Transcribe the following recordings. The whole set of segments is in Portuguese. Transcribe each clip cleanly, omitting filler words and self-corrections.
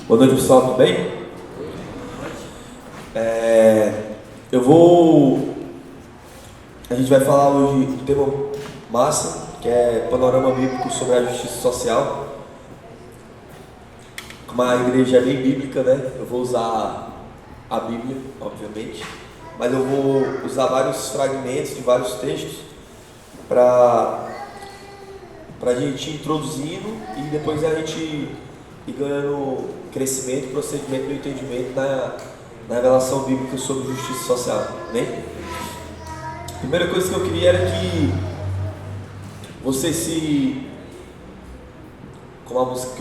Boa noite, pessoal, tudo bem? A gente vai falar hoje do tema massa, que é panorama bíblico sobre a justiça social. Como a igreja é bem bíblica, né? Eu vou usar a Bíblia, obviamente, mas eu vou usar vários fragmentos de vários textos para a gente ir introduzindo e depois a gente ir ganhando crescimento, procedimento e entendimento na revelação bíblica sobre justiça social, né? A primeira coisa que eu queria era que você como a música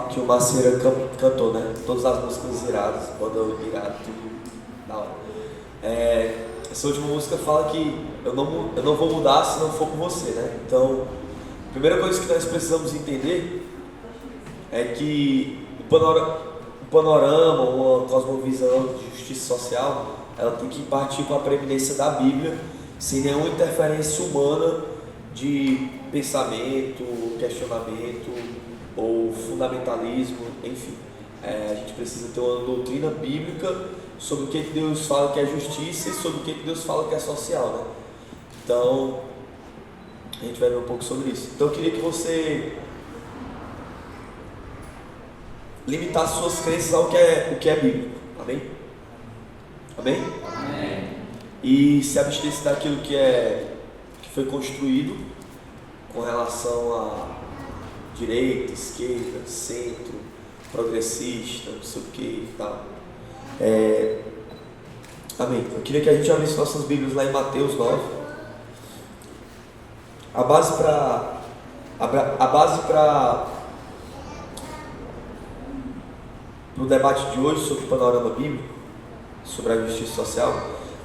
que o Macieira cantou, né? Todas as músicas iradas, quando irado, tudo da hora. Essa última música fala que eu não vou mudar se não for com você, né? Então, a primeira coisa que nós precisamos entender é que o panorama, uma cosmovisão de justiça social, ela tem que partir com a preeminência da Bíblia, sem nenhuma interferência humana de pensamento, questionamento ou fundamentalismo, enfim. A gente precisa ter uma doutrina bíblica sobre o que Deus fala que é justiça e sobre o que Deus fala que é social, né? Então, a gente vai ver um pouco sobre isso. Então, eu queria que você limitasse suas crenças ao que é bíblico. Amém? Amém? Amém. E se abstesse daquilo que foi construído com relação a direita, esquerda, centro, progressista, não sei o que e tal. Amém. Eu queria que a gente abrisse nossas Bíblias lá em Mateus 9. A base para o debate de hoje sobre o panorama bíblico, sobre a justiça social,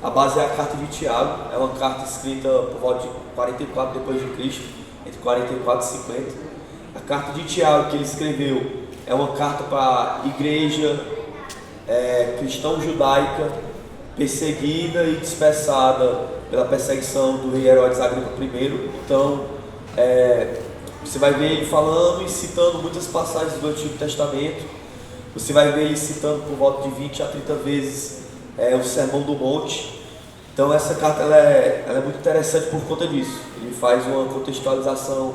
a base é a carta de Tiago. É uma carta escrita por volta de 44 depois de Cristo, entre 44 e 50. A carta de Tiago que ele escreveu é uma carta para a igreja cristã judaica perseguida e dispersada pela perseguição do rei Herodes Agripa I. Então, você vai ver ele falando e citando muitas passagens do Antigo Testamento. Você vai ver ele citando por volta de 20 a 30 vezes o Sermão do Monte. Então essa carta ela é muito interessante por conta disso. Ele faz uma contextualização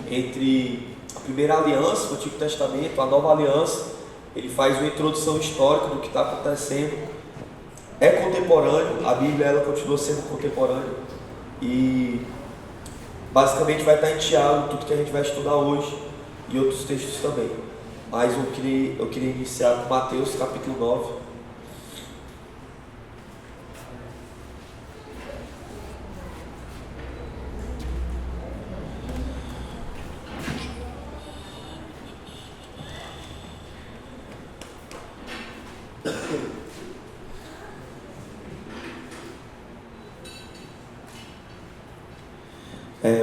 entre a primeira aliança, o Antigo Testamento, a nova aliança. Ele faz uma introdução histórica do que está acontecendo. É contemporâneo, a Bíblia ela continua sendo contemporânea. E basicamente vai estar em Tiago, tudo que a gente vai estudar hoje e outros textos também. Mas eu queria iniciar com Mateus capítulo 9.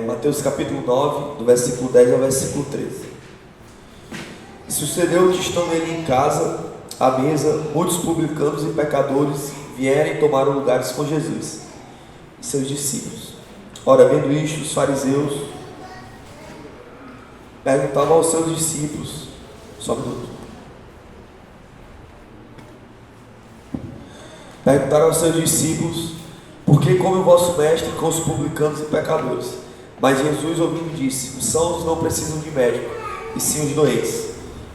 Mateus capítulo 9, do versículo 10 ao versículo 13. E sucedeu que, estando ele em casa, à mesa, muitos publicanos e pecadores vieram e tomaram lugares com Jesus e seus discípulos. Ora, vendo isto, os fariseus perguntavam aos seus discípulos, só um minuto. Perguntaram aos seus discípulos, por que come o vosso mestre com os publicanos e pecadores? Mas Jesus, ouvindo, disse, os sãos não precisam de médico, e sim os doentes.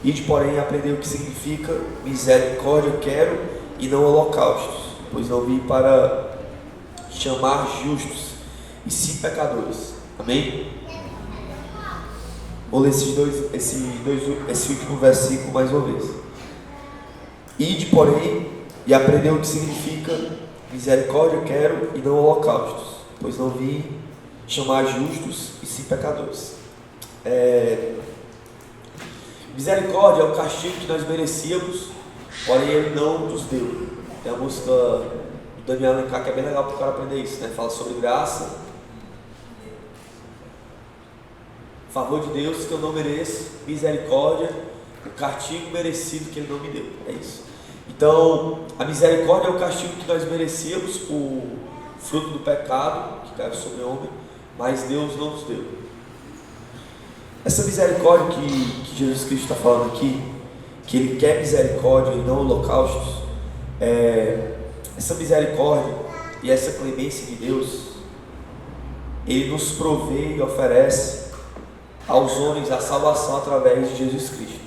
Ide, porém, aprender o que significa misericórdia quero e não holocaustos, pois não vim para chamar justos, e sim pecadores. Amém? Vou ler esse último versículo mais uma vez. Ide, porém, e aprender o que significa misericórdia quero e não holocaustos, pois não vim chamar justos e sim pecadores. Misericórdia é o castigo que nós merecíamos, porém ele não nos deu. Tem a música do Daniel Alencar que é bem legal para o cara aprender isso, né? Fala sobre graça, favor de Deus que eu não mereço, misericórdia, o castigo merecido que ele não me deu. É isso. Então, a misericórdia é o castigo que nós merecíamos, o fruto do pecado que caiu sobre o homem, mas Deus não nos deu. Essa misericórdia que Jesus Cristo está falando aqui, que Ele quer misericórdia e não holocaustos, essa misericórdia e essa clemência de Deus, Ele nos provê e oferece aos homens a salvação através de Jesus Cristo.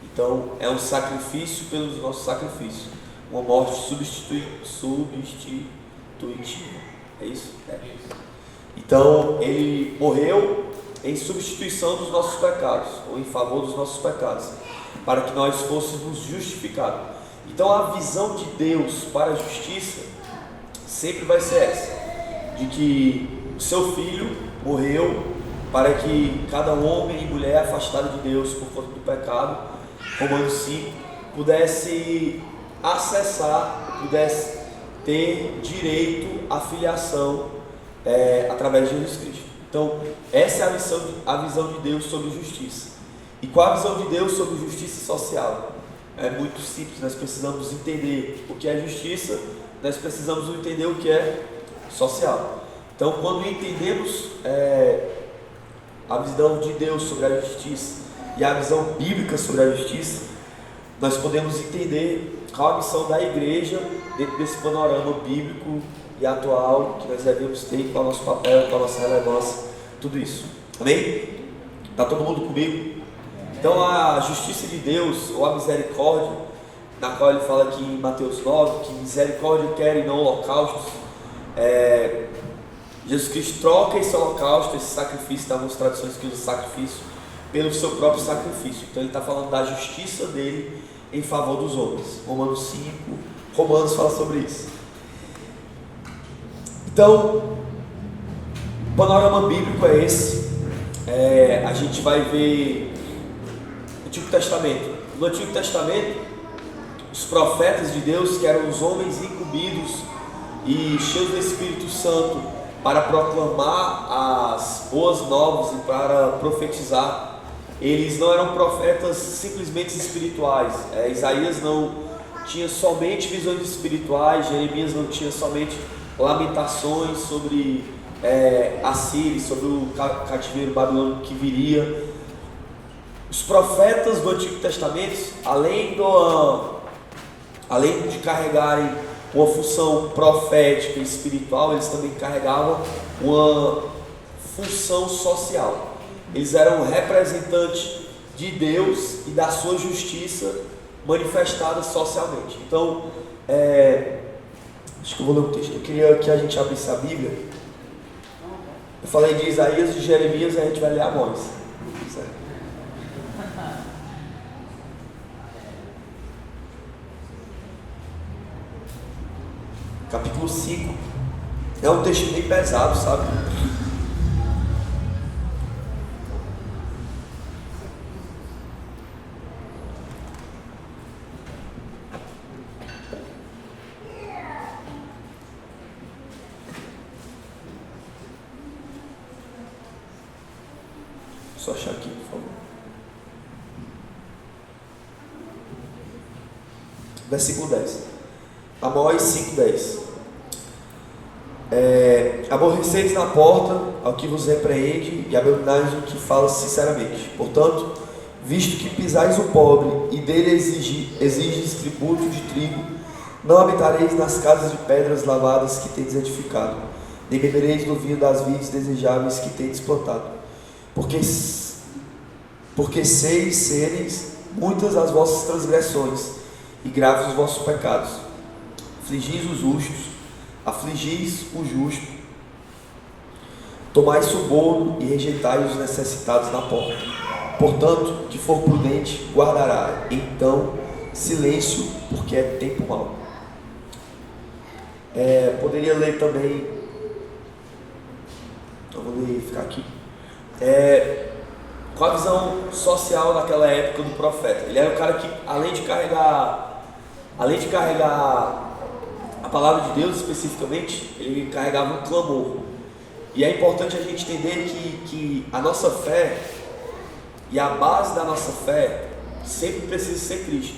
Então é um sacrifício pelos nossos sacrifícios, uma morte substitutiva. É isso? É. Então Ele morreu em substituição dos nossos pecados, ou em favor dos nossos pecados, para que nós fôssemos justificados. Então a visão de Deus para a justiça sempre vai ser essa, de que o seu Filho morreu para que cada homem e mulher afastado de Deus por conta do pecado, Romanos 5, pudesse acessar, pudesse ter direito à filiação através de Jesus Cristo. Então essa é a visão de Deus sobre justiça. E qual a visão de Deus sobre justiça social? É muito simples, nós precisamos entender o que é justiça, nós precisamos entender o que é social. Então, quando entendemos a visão de Deus sobre a justiça e a visão bíblica sobre a justiça, nós podemos entender qual a missão da igreja dentro desse panorama bíblico e atual que nós devemos ter, qual é o nosso papel, qual é a nossa relevância, tudo isso. Amém? Está todo mundo comigo? Então a justiça de Deus, ou a misericórdia, na qual ele fala aqui em Mateus 9, que misericórdia quer e não holocaustos, Jesus Cristo troca esse holocausto, esse sacrifício, tem algumas traduções que usa sacrifício, pelo seu próprio sacrifício. Então ele está falando da justiça dele em favor dos homens. Romanos 5, Romanos fala sobre isso. Então, o panorama bíblico é esse. A gente vai ver Antigo Testamento. No Antigo Testamento, os profetas de Deus, que eram os homens incumbidos e cheios do Espírito Santo para proclamar as boas novas e para profetizar, eles não eram profetas simplesmente espirituais. Isaías não tinha somente visões espirituais, Jeremias não tinha somente lamentações sobre a Síria, sobre o cativeiro babilônico que viria. Os profetas do Antigo Testamento, além de carregarem uma função profética e espiritual, eles também carregavam uma função social. Eles eram representantes de Deus e da sua justiça manifestada socialmente. Então, acho que eu vou ler o texto. Eu queria que a gente abrisse a Bíblia. Eu falei de Isaías e de Jeremias, e a gente vai ler Amós. Certo? Capítulo 5. É um texto bem pesado, sabe? Só achar aqui, por favor. Versículo 10. Amós 5:10. Aborreceis na porta ao que vos repreende e abominais o que fala sinceramente. Portanto, visto que pisais o pobre e dele exiges tributo de trigo, não habitareis nas casas de pedras lavadas que tendes edificado, nem bebereis do vinho das vides desejáveis que tendes plantado. Porque seres muitas as vossas transgressões e graves os vossos pecados. Afligis os justos, afligis o justo, tomai suborno e rejeitai os necessitados na porta. Portanto, que for prudente, guardará então silêncio, porque é tempo mau. Poderia ler também, eu vou ficar aqui. Qual a visão social naquela época do profeta? Ele era o cara que, além de carregar a palavra de Deus especificamente, ele carregava um clamor. E é importante a gente entender que a nossa fé e a base da nossa fé sempre precisa ser Cristo.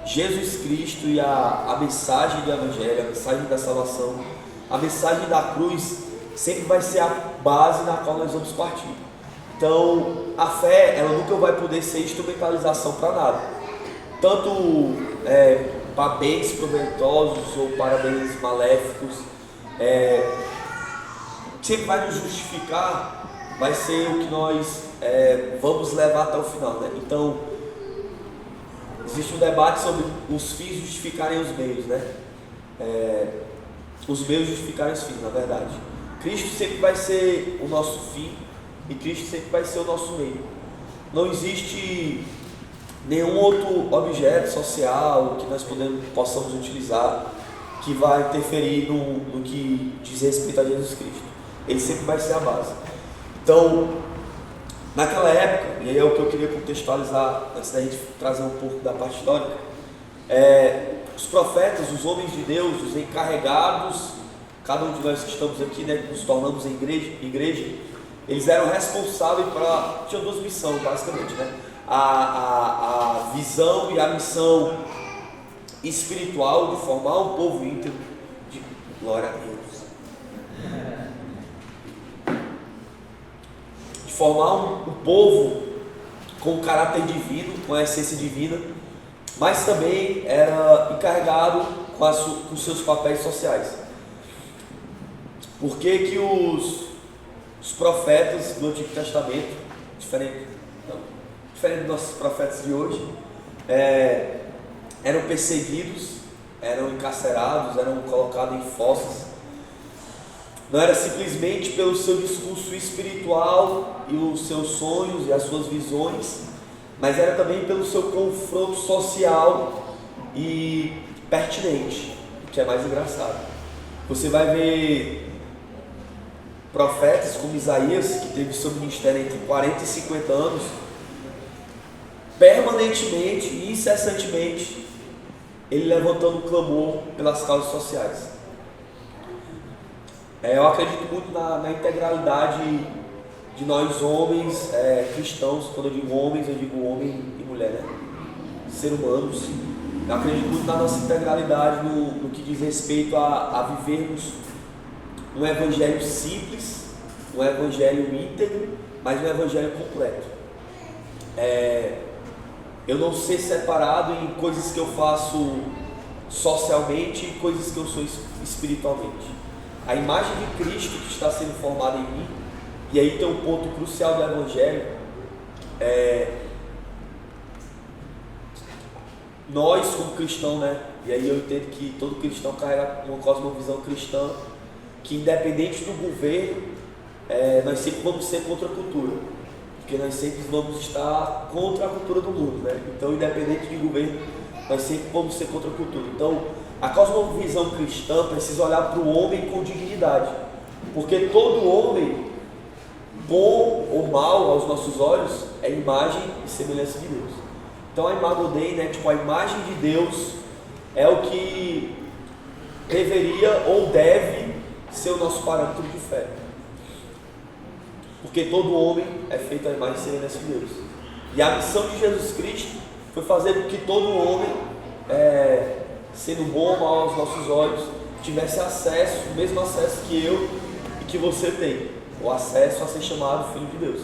Jesus Cristo e a mensagem do Evangelho, a mensagem da salvação, a mensagem da cruz sempre vai ser a base na qual nós vamos partir. Então, a fé, ela nunca vai poder ser instrumentalização para nada. tanto para bens proveitosos ou para bens maléficos, sempre vai nos justificar, vai ser o que nós vamos levar até o final, né? Então, existe um debate sobre os fins justificarem os meios, né? Os meios justificarem os fins, na verdade. Cristo sempre vai ser o nosso fim e Cristo sempre vai ser o nosso meio. Não existe nenhum outro objeto social que nós possamos utilizar que vai interferir no que diz respeito a Jesus Cristo. Ele sempre vai ser a base. Então, naquela época, e aí é o que eu queria contextualizar antes da gente trazer um pouco da parte histórica, os profetas, os homens de Deus, os encarregados, cada um de nós que estamos aqui, né, que nos tornamos igreja, eles eram responsáveis tinham duas missões basicamente, né? A visão e a missão espiritual de formar um povo íntegro, de glória a Deus, de formar um povo com caráter divino, com a essência divina, mas também era encarregado com seus papéis sociais. Por que os profetas do Antigo Testamento, diferente dos nossos profetas de hoje, eram perseguidos, eram encarcerados, eram colocados em fossas? Não era simplesmente pelo seu discurso espiritual e os seus sonhos e as suas visões, mas era também pelo seu confronto social e pertinente, o que é mais engraçado. Você vai ver profetas como Isaías, que teve seu ministério entre 40 e 50 anos, permanentemente e incessantemente, ele levantando um clamor pelas causas sociais. Eu acredito muito na integralidade de nós homens cristãos. Quando eu digo homens, eu digo homem e mulher, né? Seres humanos. Eu acredito muito na nossa integralidade no que diz respeito a vivermos um evangelho simples, um evangelho íntegro, mas um evangelho completo. Eu não ser separado em coisas que eu faço socialmente e coisas que eu sou espiritualmente. A imagem de Cristo que está sendo formada em mim, e aí tem um ponto crucial do evangelho, nós como cristãos, né? E aí eu entendo que todo cristão carrega uma cosmovisão cristã, que independente do governo, nós sempre vamos ser contra a cultura, porque nós sempre vamos estar contra a cultura do mundo, né? Então, independente de governo, nós sempre vamos ser contra a cultura. Então, a cosmovisão cristã precisa olhar para o homem com dignidade, porque todo homem, bom ou mal aos nossos olhos, é imagem e semelhança de Deus. Então, a Imago Dei, né, a imagem de Deus é o que deveria ou deve ser o nosso parâmetro de fé, porque todo homem é feito à imagem e semelhança de Deus. E a missão de Jesus Cristo foi fazer com que todo homem, sendo bom ou mal aos nossos olhos, tivesse acesso, o mesmo acesso que eu e que você tem, o acesso a ser chamado Filho de Deus.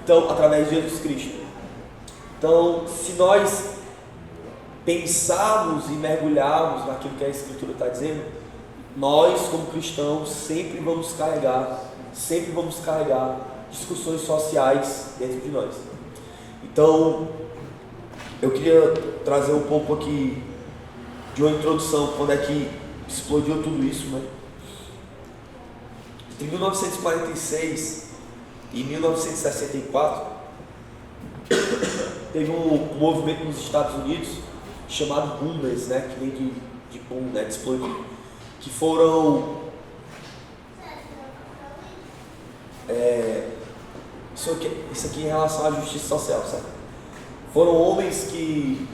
Então, através de Jesus Cristo. Então, se nós pensarmos e mergulharmos naquilo que a Escritura está dizendo, nós, como cristãos, sempre vamos carregar discussões sociais dentro de nós. Então, eu queria trazer um pouco aqui de uma introdução, quando é que explodiu tudo isso, né? Entre 1946 e 1964, teve um movimento nos Estados Unidos chamado Boomers, né? Que vem de boom, né? De explodir. Que foram isso aqui em relação à justiça social, sabe? Foram homens de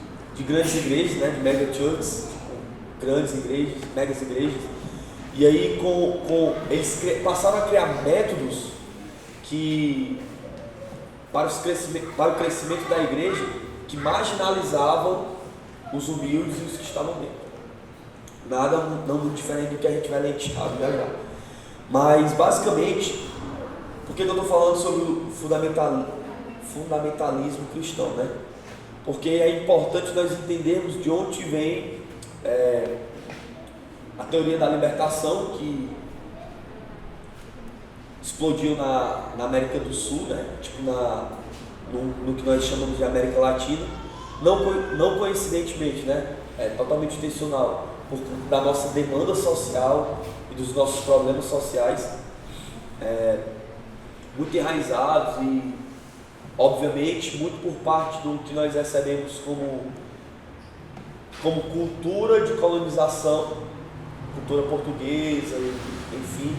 grandes igrejas, né? De mega churches, grandes igrejas, megas igrejas, e aí eles passaram a criar métodos que para o crescimento da igreja, que marginalizavam os humildes e os que estavam dentro. Nada não muito diferente do que a gente vai ler em Tiago já já. Mas basicamente, por que eu estou falando sobre o fundamentalismo cristão, né? porque é importante nós entendermos de onde vem a teoria da libertação, que explodiu na América do Sul, né? Tipo no que nós chamamos de América Latina, não coincidentemente, né? É totalmente intencional, por conta da nossa demanda social e dos nossos problemas sociais, muito enraizados e, obviamente, muito por parte do que nós recebemos como cultura de colonização, cultura portuguesa, enfim,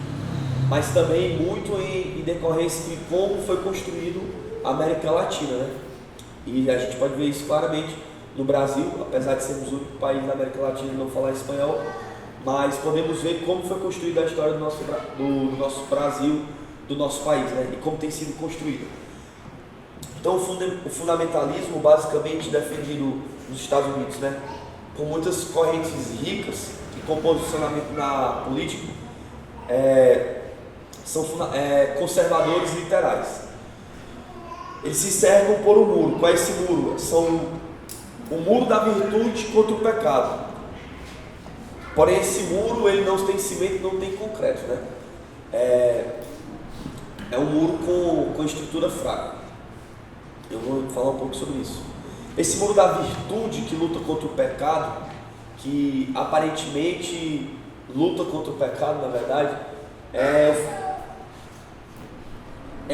mas também muito em decorrência de como foi construído a América Latina, né? E a gente pode ver isso claramente no Brasil, apesar de sermos o único país da América Latina a não falar espanhol, mas podemos ver como foi construída a história do nosso Brasil, do nosso país, né? E como tem sido construída. Então o fundamentalismo, basicamente defendido nos Estados Unidos, né? Com muitas correntes ricas e com posicionamento na política, são conservadores literais. Eles se cercam por um muro. Qual é esse muro? São o muro da virtude contra o pecado. Porém, esse muro ele não tem cimento, não tem concreto, né? É um muro com estrutura fraca. Eu vou falar um pouco sobre isso. Esse muro da virtude que luta contra o pecado, que aparentemente luta contra o pecado, na verdade, é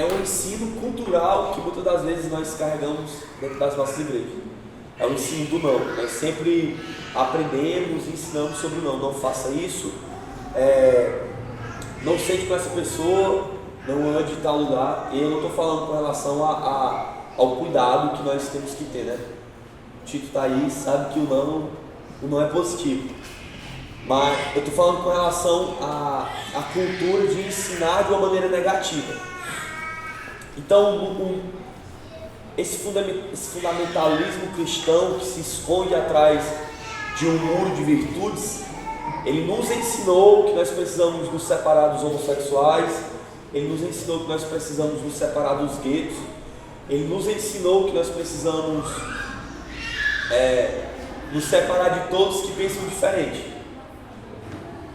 um ensino cultural que muitas das vezes nós carregamos dentro das nossas igrejas. É o ensino do não. Nós sempre aprendemos e ensinamos sobre o não. Não faça isso, não sente com essa pessoa, não ande em tal lugar. E eu não estou falando com relação ao cuidado que nós temos que ter, né? O Tito está aí, sabe que o não é positivo. Mas eu estou falando com relação à cultura de ensinar de uma maneira negativa. Então, esse fundamentalismo cristão que se esconde atrás de um muro de virtudes, ele nos ensinou que nós precisamos nos separar dos homossexuais, ele nos ensinou que nós precisamos nos separar dos guetos, ele nos ensinou que nós precisamos nos separar de todos que pensam diferente,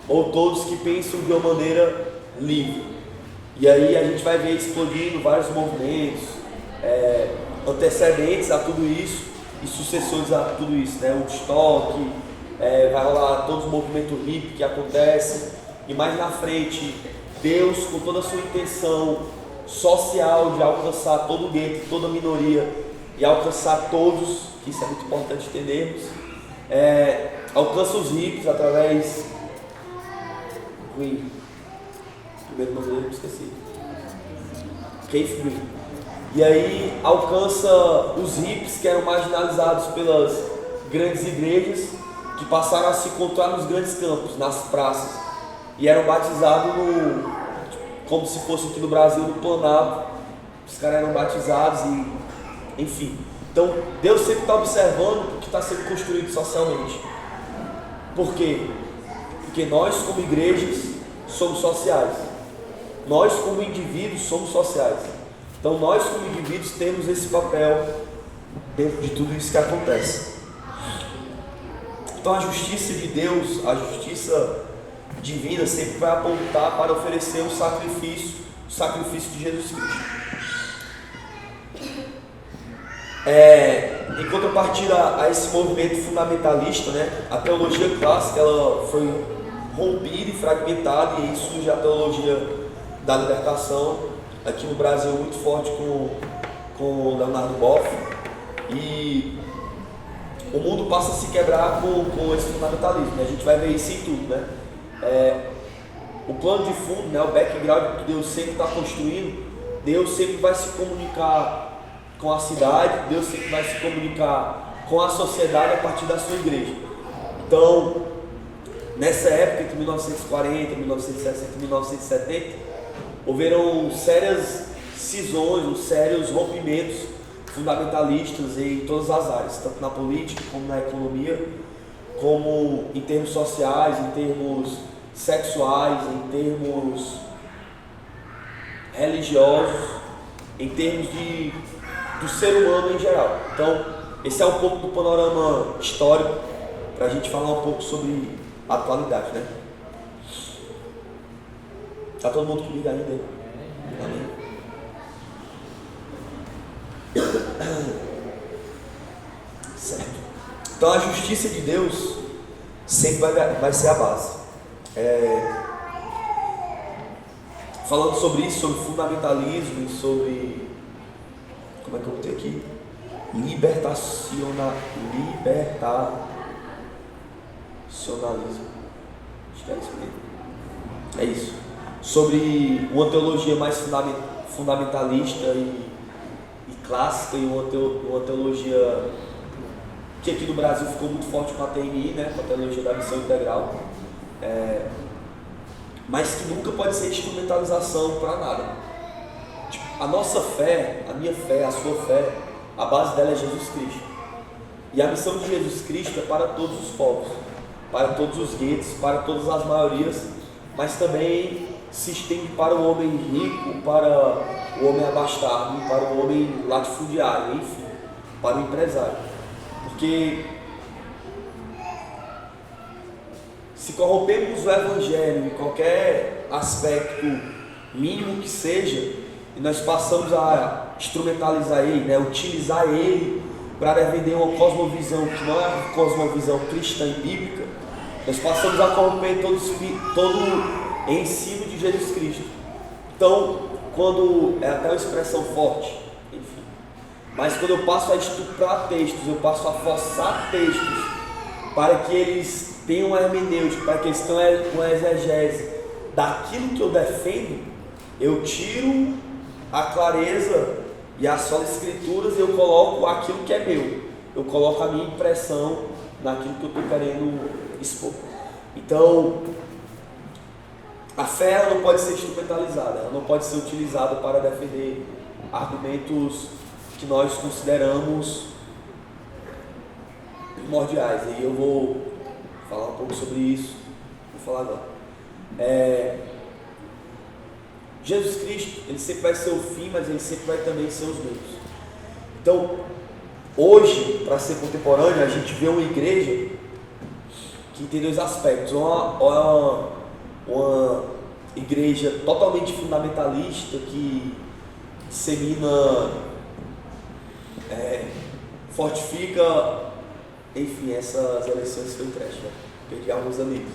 ou todos que pensam de uma maneira livre. E aí a gente vai ver explodindo vários movimentos antecedentes a tudo isso e sucessores a tudo isso, né? O Woodstock, vai rolar todos os movimentos hippie que acontecem, e mais na frente Deus, com toda a sua intenção social de alcançar todo o gueto, toda a minoria e alcançar todos, que isso é muito importante entendermos, alcança os ricos através Green. Primeiro nome dele eu esqueci. Keith Green. E aí alcança os hippies que eram marginalizados pelas grandes igrejas, que passaram a se encontrar nos grandes campos, nas praças, e eram batizados como se fosse aqui no Brasil, no Planalto. Os caras eram batizados e, enfim. Então Deus sempre está observando o que está sendo construído socialmente. Por quê? Porque nós como igrejas somos sociais. Nós como indivíduos somos sociais. Então nós como indivíduos temos esse papel dentro de tudo isso que acontece. Então a justiça de Deus, a justiça divina sempre vai apontar para oferecer o sacrifício de Jesus Cristo. Em contrapartida a esse movimento fundamentalista, né, a teologia clássica ela foi rompida e fragmentada, e aí surge a teologia da libertação, aqui no Brasil muito forte com Leonardo Boff, e o mundo passa a se quebrar com esse fundamentalismo, né? A gente vai ver isso em tudo, né? O plano de fundo, né, o background que Deus sempre está construindo, Deus sempre vai se comunicar com a cidade, Deus sempre vai se comunicar com a sociedade a partir da sua igreja. Então, nessa época, entre 1940, 1960 e 1970, houveram sérias cisões, sérios rompimentos fundamentalistas em todas as áreas, tanto na política, como na economia, como em termos sociais, em termos sexuais, em termos religiosos, em termos do ser humano em geral. Então, esse é um pouco do panorama histórico, para a gente falar um pouco sobre a atualidade, né? Está todo mundo comigo ainda? Amém? Certo. Então a justiça de Deus sempre vai ser a base. Falando sobre isso, sobre fundamentalismo e sobre, como é que eu botei aqui? Libertacionalismo. Acho que é isso mesmo. É isso. Sobre uma teologia mais fundamentalista e clássica, e uma teologia que aqui no Brasil ficou muito forte com a TMI, né? Com a teologia da missão integral. Mas que nunca pode ser instrumentalização para nada. Tipo, a nossa fé, a minha fé, a sua fé, a base dela é Jesus Cristo. E a missão de Jesus Cristo é para todos os povos, para todos os guetos, para todas as maiorias, mas também se estende para o homem rico, para o homem abastado, para o homem latifundiário, enfim, para o empresário. Porque se corrompemos o Evangelho em qualquer aspecto mínimo que seja, e nós passamos a instrumentalizar ele, né, utilizar ele para defender uma cosmovisão que não é a cosmovisão cristã e bíblica, nós passamos a corromper todo o ensino de Jesus Cristo. Então, quando é até uma expressão forte, enfim, mas quando eu passo a estuprar textos, eu passo a forçar textos para que eles tenham uma hermenêutica, para que eles tenham uma exegese daquilo que eu defendo, eu tiro a clareza e as solas escrituras e eu coloco aquilo que é meu, eu coloco a minha impressão naquilo que eu estou querendo expor. Então, a fé ela não pode ser instrumentalizada, ela não pode ser utilizada para defender argumentos que nós consideramos primordiais. E eu vou falar um pouco sobre isso, vou falar agora. Jesus Cristo, ele sempre vai ser o fim, mas ele sempre vai também ser os meios. Então, hoje, para ser contemporâneo, a gente vê uma igreja que tem dois aspectos. Uma igreja totalmente fundamentalista que dissemina, fortifica, enfim, essas eleições foi trash, né? Perdi alguns amigos,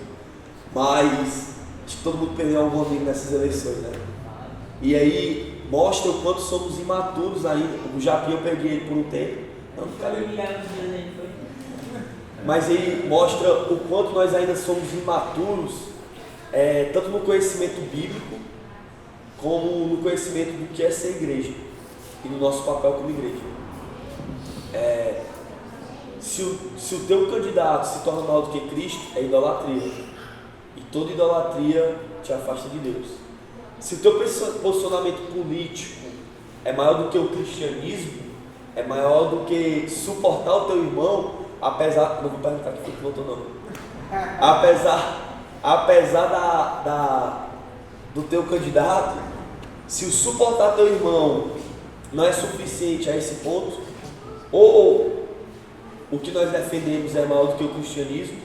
mas acho que todo mundo perdeu algum amigo nessas eleições, né? E aí mostra o quanto somos imaturos ainda. O Japim eu peguei ele por um tempo, não falei. Mas aí mostra o quanto nós ainda somos imaturos, tanto no conhecimento bíblico, como no conhecimento do que é ser igreja, e no nosso papel como igreja. Se o teu candidato se torna maior do que Cristo, é idolatria, e toda idolatria te afasta de Deus. Se o teu posicionamento político é maior do que o cristianismo, é maior do que suportar o teu irmão, apesar, não vou perguntar que foi que votou não, apesar do teu candidato, se o suportar teu irmão não é suficiente a esse ponto, ou o que nós defendemos é maior do que o cristianismo,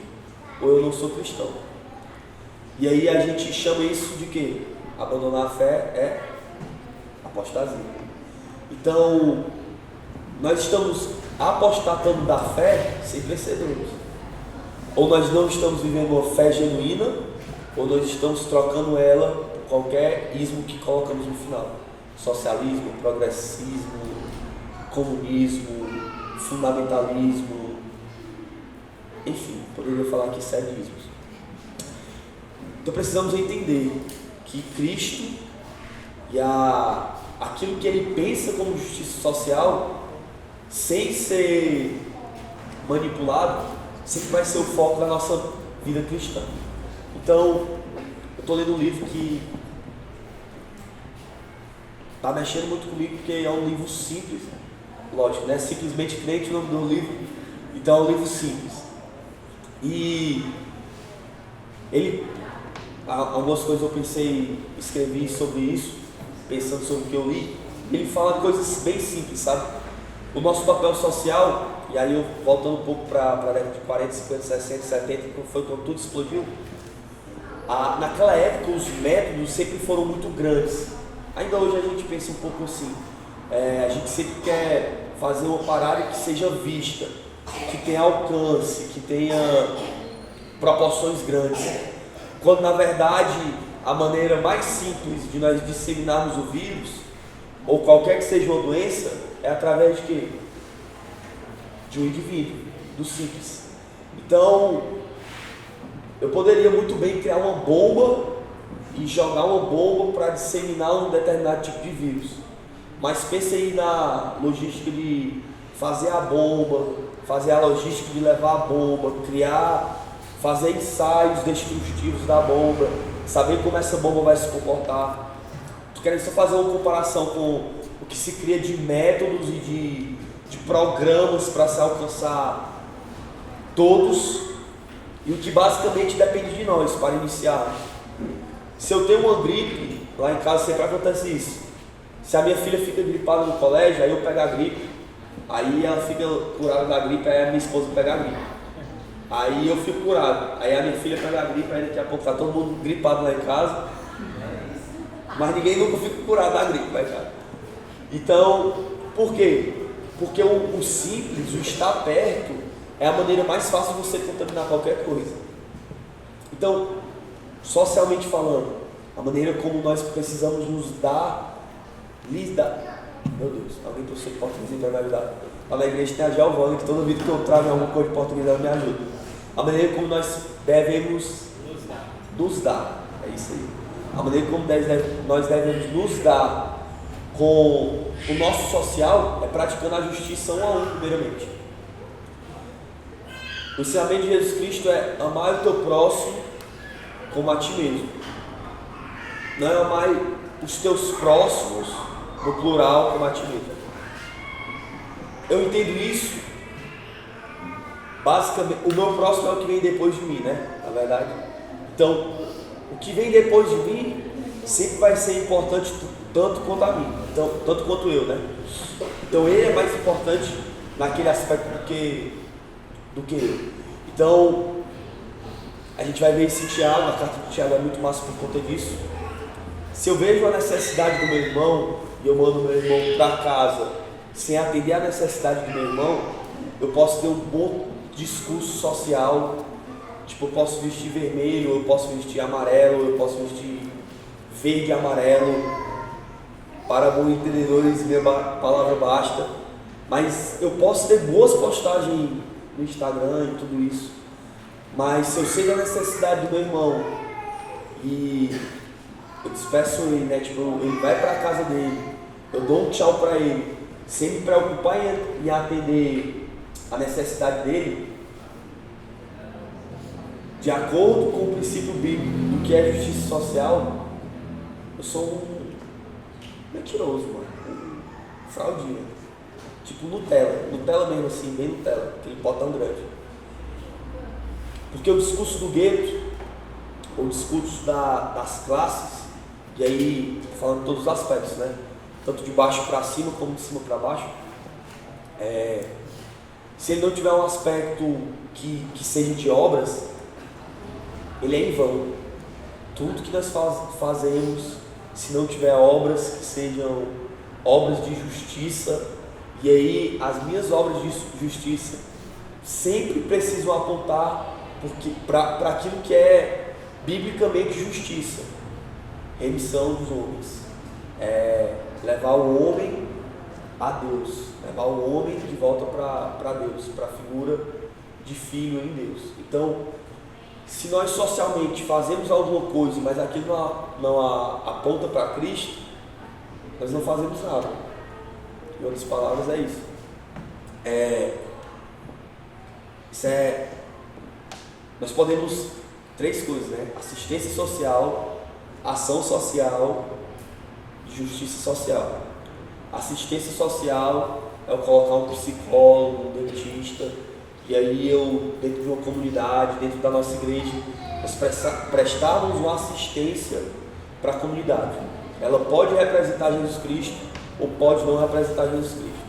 ou eu não sou cristão. E aí a gente chama isso de quê? Abandonar a fé é apostasia. Então, nós estamos apostatando da fé sem percebermos. Ou nós não estamos vivendo uma fé genuína, ou nós estamos trocando ela por qualquer ismo que colocamos no final. Socialismo, progressismo, comunismo, fundamentalismo, enfim, poderia falar aqui 7 ismos. Então precisamos entender que Cristo e aquilo que ele pensa como justiça social, sem ser manipulado, sempre vai ser o foco da nossa vida cristã. Então, eu estou lendo um livro que está mexendo muito comigo, porque é um livro simples, lógico, né? Simplesmente Crente, o nome do livro, então é um livro simples. E ele, algumas coisas eu pensei, escrevi sobre isso, pensando sobre o que eu li. Ele fala coisas bem simples, sabe? O nosso papel social, e aí eu voltando um pouco para a década de 40, 50, 60, 70, que foi quando tudo explodiu, naquela época os métodos sempre foram muito grandes. Ainda hoje a gente pensa um pouco assim, a gente sempre quer fazer uma parada que seja vista, que tenha alcance, que tenha proporções grandes, quando na verdade a maneira mais simples de nós disseminarmos o vírus, ou qualquer que seja uma doença, é através de quê? De um indivíduo, do simples. Então, eu poderia muito bem criar uma bomba e jogar uma bomba para disseminar um determinado tipo de vírus. Mas pense aí na logística de fazer a bomba, fazer a logística de levar a bomba, fazer ensaios destrutivos da bomba, saber como essa bomba vai se comportar. Estou querendo só fazer uma comparação com o que se cria de métodos e de programas para se alcançar todos, e o que basicamente depende de nós para iniciar. Se eu tenho uma gripe, lá em casa sempre acontece isso. Se a minha filha fica gripada no colégio, aí eu pego a gripe, aí ela fica curada da gripe, aí a minha esposa pega a gripe. Aí eu fico curado, aí a minha filha pega a gripe, aí daqui a pouco tá todo mundo gripado lá em casa, mas ninguém nunca fica curado da gripe lá em casa. Então, por quê? Porque o simples, o estar perto, é a maneira mais fácil de você contaminar qualquer coisa. Então, socialmente falando, a maneira como nós precisamos lidar. Meu Deus, alguém professor de português vai me ajudar. Lá na igreja tem a Giovana, que toda vida que eu trago alguma coisa de português ela me ajuda. A maneira como nós devemos nos dar, é isso aí. A maneira como nós devemos nos dar com o nosso social é praticando a justiça um a um, primeiramente. O ensinamento de Jesus Cristo é amar o teu próximo como a ti mesmo. Não é amar os teus próximos, no plural, como a ti mesmo. Eu entendo isso, basicamente, o meu próximo é o que vem depois de mim, né? Na verdade. Então, o que vem depois de mim sempre vai ser importante tanto quanto a mim, então, tanto quanto eu, né? Então ele é mais importante naquele aspecto do que eu. Então, a gente vai ver isso em Tiago, a carta de Tiago é muito massa por conta disso. Se eu vejo a necessidade do meu irmão e eu mando meu irmão para casa sem atender a necessidade do meu irmão, eu posso ter um bom discurso social, tipo, eu posso vestir vermelho, eu posso vestir amarelo, eu posso vestir verde e amarelo. Para bons entendedores, minha palavra basta. Mas eu posso ter boas postagens no Instagram e tudo isso. Mas se eu sei da necessidade do meu irmão e eu despeço ele, né? Tipo, ele vai para a casa dele, eu dou um tchau para ele, sem me preocupar em atender a necessidade dele, de acordo com o princípio bíblico do que é justiça social, eu sou um mentiroso, mano. Fraudinha. Tipo Nutella mesmo assim, bem Nutella, aquele potão grande. Porque o discurso do gueto, o discurso das classes, e aí falando todos os aspectos, né? Tanto de baixo para cima como de cima para baixo, se ele não tiver um aspecto que seja de obras, ele é em vão. Tudo que nós fazemos, se não tiver obras que sejam obras de justiça, e aí as minhas obras de justiça sempre precisam apontar para aquilo que é biblicamente justiça, remissão dos homens, levar o homem a Deus, levar o homem de volta para Deus, para a figura de filho em Deus. Então, se nós socialmente fazemos alguma coisa, mas aquilo não aponta para Cristo, nós não fazemos nada. Em outras palavras, é isso. Nós podemos três coisas, né? Assistência social, ação social e justiça social. Assistência social é eu colocar um psicólogo, um dentista, e aí eu, dentro de uma comunidade, dentro da nossa igreja, nós prestarmos uma assistência para a comunidade. Ela pode representar Jesus Cristo ou pode não representar Jesus Cristo.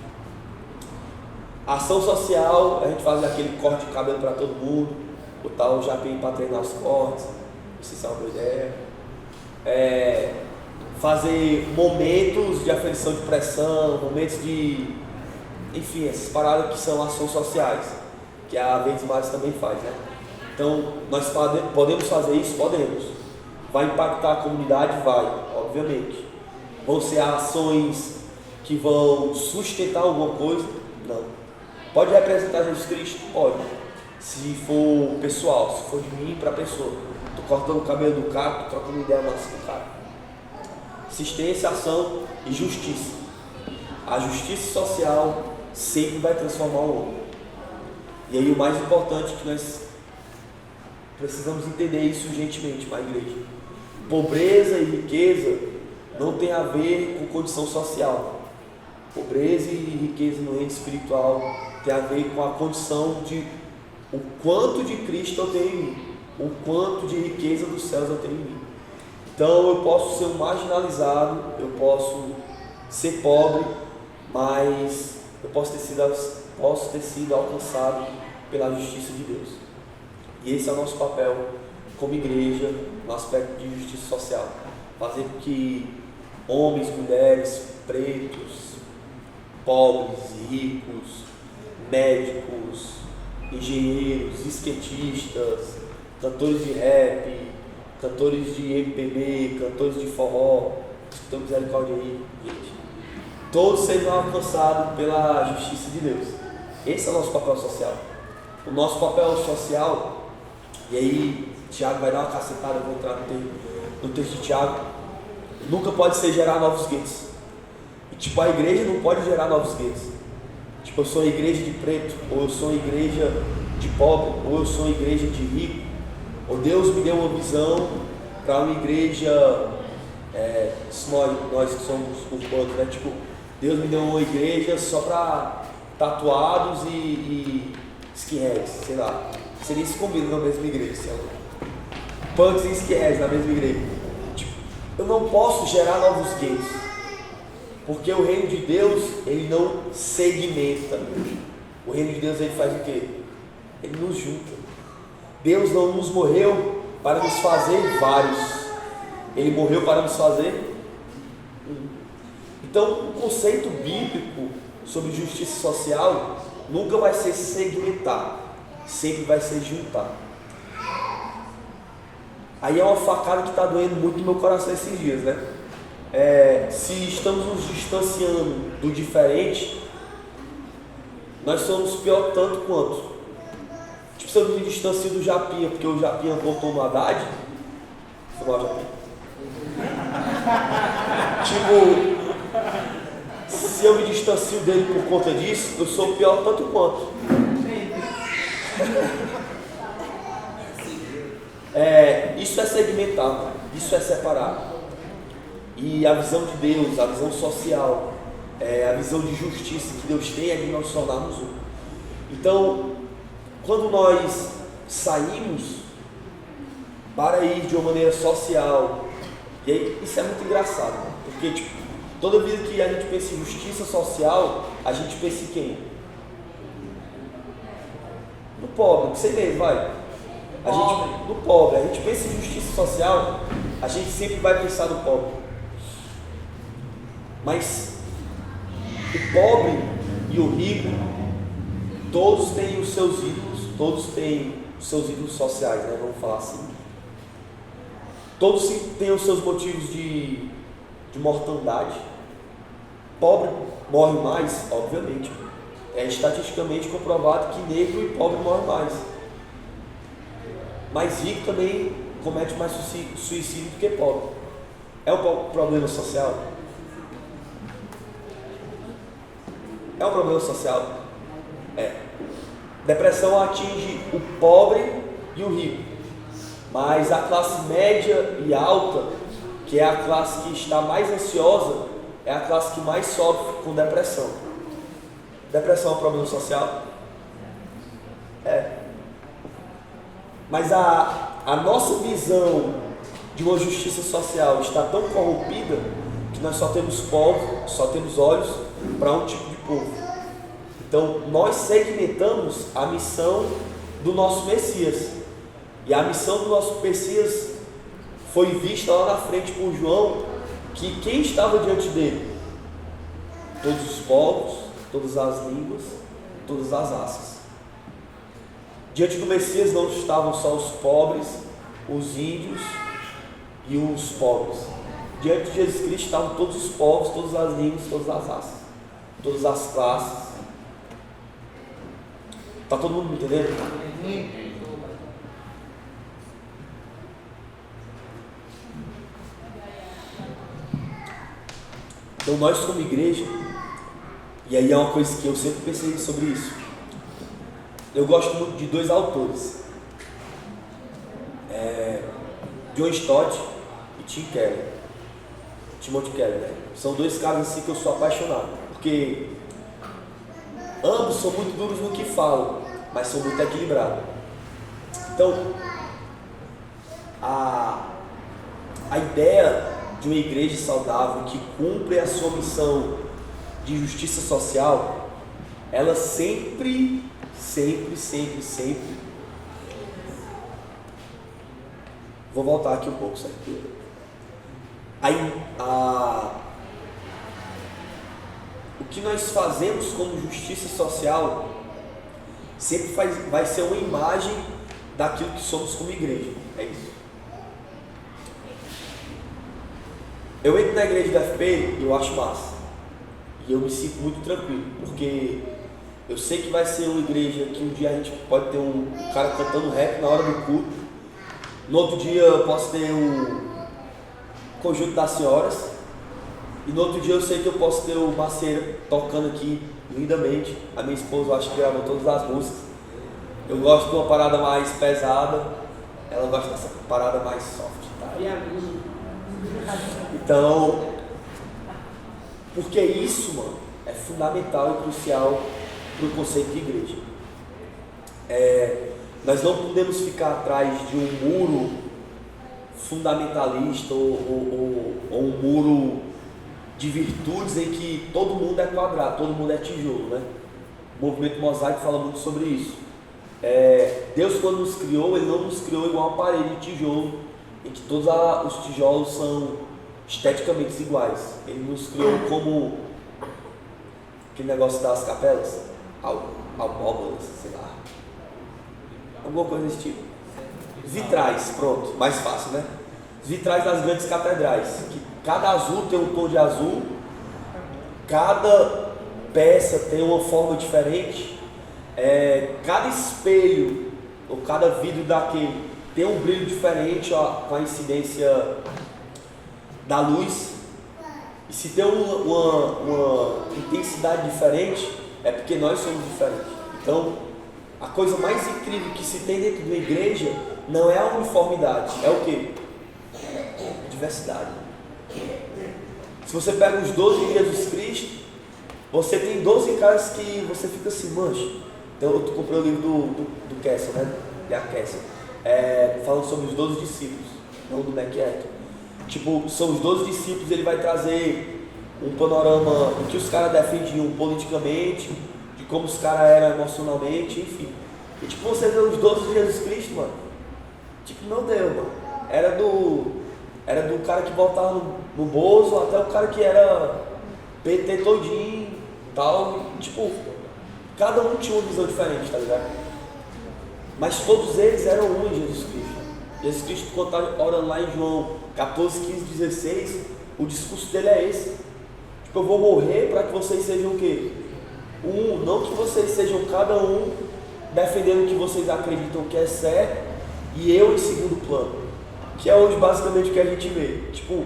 Ação social, a gente faz aquele corte de cabelo para todo mundo, botar o japim para treinar os cortes, isso é uma boa ideia. Fazer momentos de aferição de pressão, momentos de... Enfim, essas paradas que são ações sociais, que a Verdes Mares também faz, né? Então, nós podemos fazer isso? Podemos. Vai impactar a comunidade? Vai, obviamente. Vão ser ações que vão sustentar alguma coisa? Não. Pode representar Jesus Cristo? Pode. Se for pessoal, se for de mim para a pessoa. Estou cortando o cabelo do cara, estou trocando ideia massa com o cara. Assistência, ação e justiça. A justiça social sempre vai transformar o homem. E aí o mais importante que nós precisamos entender isso urgentemente para a igreja. Pobreza e riqueza não tem a ver com condição social. Pobreza e riqueza no reino espiritual tem a ver com a condição de o quanto de Cristo eu tenho em mim, o quanto de riqueza dos céus eu tenho em mim. Então eu posso ser um marginalizado, eu posso ser pobre, mas eu posso ter sido alcançado pela justiça de Deus. E esse é o nosso papel como igreja no aspecto de justiça social. Fazer com que homens, mulheres, pretos, pobres, ricos, médicos, engenheiros, skatistas, cantores de rap, cantores de MPB, cantores de forró, escutam misericórdia aí, gente. Todos sejam alcançados pela justiça de Deus. Esse é o nosso papel social. O nosso papel social, e aí Tiago vai dar uma cacetada, eu vou entrar no texto de Tiago, nunca pode ser gerar novos guetos. E tipo, a igreja não pode gerar novos guetos. Tipo, eu sou uma igreja de preto, ou eu sou uma igreja de pobre, ou eu sou uma igreja de rico, ou Deus me deu uma visão para uma igreja, nós que somos urbanos, né? Tipo, Deus me deu uma igreja só para tatuados e skinheads, sei lá. Seria isso combina na mesma igreja, sei lá. Punks e skinheads na mesma igreja. Tipo, eu não posso gerar novos gays, porque o reino de Deus, ele não segmenta. O reino de Deus, ele faz o quê? Ele nos junta. Deus não nos morreu para nos fazer vários. Ele morreu para nos fazer um. Então, o conceito bíblico sobre justiça social nunca vai ser segmentar, sempre vai ser juntar. Aí é uma facada que está doendo muito no meu coração esses dias, né? Se estamos nos distanciando do diferente, nós somos pior tanto quanto. Tipo, se eu me distancio do Japinha porque o Japinha voltou no Haddad, foi mal, Japinha. Tipo, se eu me distancio dele por conta disso, eu sou pior tanto quanto. Isso é segmentar, isso é separar. E a visão de Deus, a visão social, a visão de justiça que Deus tem é de nós tornarmos um. Então, quando nós saímos para ir de uma maneira social, e aí isso é muito engraçado, né? Porque tipo, toda vez que a gente pensa em justiça social, a gente pensa em quem? No pobre, você mesmo, vai. No pobre, a gente pensa em justiça social, a gente sempre vai pensar no pobre. Mas o pobre e o rico, todos têm os seus ídolos, todos têm os seus ídolos sociais, né? Vamos falar assim. Todos têm os seus motivos de mortandade. Pobre morre mais, obviamente. É estatisticamente comprovado que negro e pobre morrem mais. Mas rico também comete mais suicídio do que pobre. É um problema social? É um problema social? Depressão atinge o pobre e o rico. Mas a classe média e alta, que é a classe que está mais ansiosa, é a classe que mais sofre com depressão. Depressão é um problema social? Mas a nossa visão de uma justiça social está tão corrompida que nós só temos olhos para um tipo de povo. Então, nós segmentamos a missão do nosso Messias. E a missão do nosso Messias foi vista lá na frente por João, que quem estava diante dele? Todos os povos, todas as línguas, todas as raças. Diante do Messias não estavam só os pobres, os índios e os pobres. Diante de Jesus Cristo estavam todos os povos, todas as línguas, todas as raças, todas as classes. Está todo mundo me entendendo? Então nós como igreja, e aí é uma coisa que eu sempre pensei sobre isso, eu gosto muito de dois autores, John Stott e Timothy Keller, né? São dois caras assim que eu sou apaixonado, porque ambos são muito duros no que falam, mas são muito equilibrados. Então, a ideia de uma igreja saudável que cumpre a sua missão de justiça social, ela sempre vou voltar aqui um pouco, certo? O que nós fazemos como justiça social sempre vai ser uma imagem daquilo que somos como igreja, é isso. Eu entro na igreja da FP e eu acho massa, e eu me sinto muito tranquilo, porque eu sei que vai ser uma igreja que um dia a gente pode ter um cara cantando rap na hora do culto, no outro dia eu posso ter um conjunto das senhoras, e no outro dia eu sei que eu posso ter o Maceira tocando aqui lindamente. A minha esposa, eu acho que gravou todas as músicas. Eu gosto de uma parada mais pesada, ela gosta dessa parada mais soft, tá? Então, porque isso, mano, é fundamental e crucial para o conceito de igreja. Nós não podemos ficar atrás de um muro fundamentalista ou um muro de virtudes em que todo mundo é quadrado, todo mundo é tijolo, né? O movimento mosaico fala muito sobre isso. Deus, quando nos criou, Ele não nos criou igual uma parede de tijolo, em que todos os tijolos são esteticamente iguais. Ele nos criou como aquele negócio das capelas, abóbolas, sei lá, alguma coisa desse tipo. Vitrais, pronto, mais fácil, né? Vitrais das grandes catedrais, que cada azul tem um tom de azul, cada peça tem uma forma diferente, cada espelho ou cada vidro daquele tem um brilho diferente, ó, com a incidência da luz. E se tem uma intensidade diferente, é porque nós somos diferentes. Então, a coisa mais incrível que se tem dentro de uma igreja não é a uniformidade, é o quê? Diversidade. Se você pega os 12 de Jesus Cristo, você tem 12 caras que você fica assim, mancha. Então, eu comprei o livro do Kessel, né? Da Kessel, falando sobre os 12 discípulos, não do MacArthur. Tipo, são os 12 discípulos, ele vai trazer um panorama do que os caras defendiam politicamente, de como os caras eram emocionalmente, enfim. E tipo, você vê os 12 de Jesus Cristo, mano, tipo, meu Deus, mano, era do cara que voltava no Bozo até o cara que era PT todinho e tal, e, tipo, cada um tinha uma visão diferente, tá ligado? Mas todos eles eram um em Jesus Cristo. Jesus Cristo, quando está orando lá em João 14, 15, 16, o discurso dele é esse. Tipo, eu vou morrer para que vocês sejam o quê? Um, não que vocês sejam cada um defendendo o que vocês acreditam que é certo e eu em segundo plano. Que é hoje basicamente o que a gente vê. Tipo,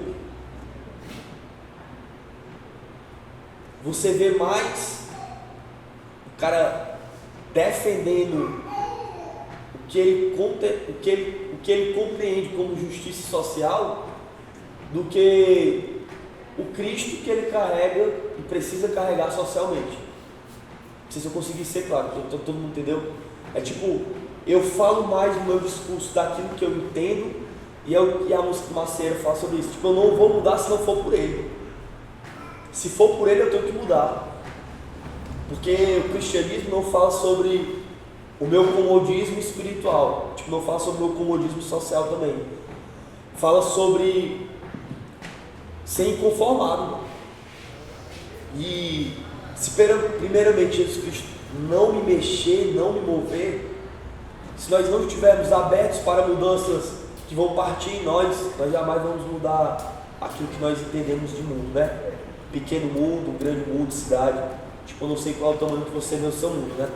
você vê mais o cara defendendo o que ele compreende como justiça social do que o Cristo que ele carrega e precisa carregar socialmente. Não sei se eu consegui ser claro, todo mundo entendeu? É tipo, eu falo mais no meu discurso daquilo que eu entendo e a música do Maceira fala sobre isso. Tipo, eu não vou mudar se não for por ele. Se for por ele, eu tenho que mudar. Porque o cristianismo não fala sobre o meu comodismo espiritual, tipo, não fala sobre o meu comodismo social também. Fala sobre ser inconformado, mano. E se primeiramente Jesus Cristo não me mexer, não me mover, se nós não estivermos abertos para mudanças que vão partir em nós jamais vamos mudar aquilo que nós entendemos de mundo, né? Pequeno mundo, grande mundo, cidade. Tipo, eu não sei qual é o tamanho que você vê o seu mundo, né?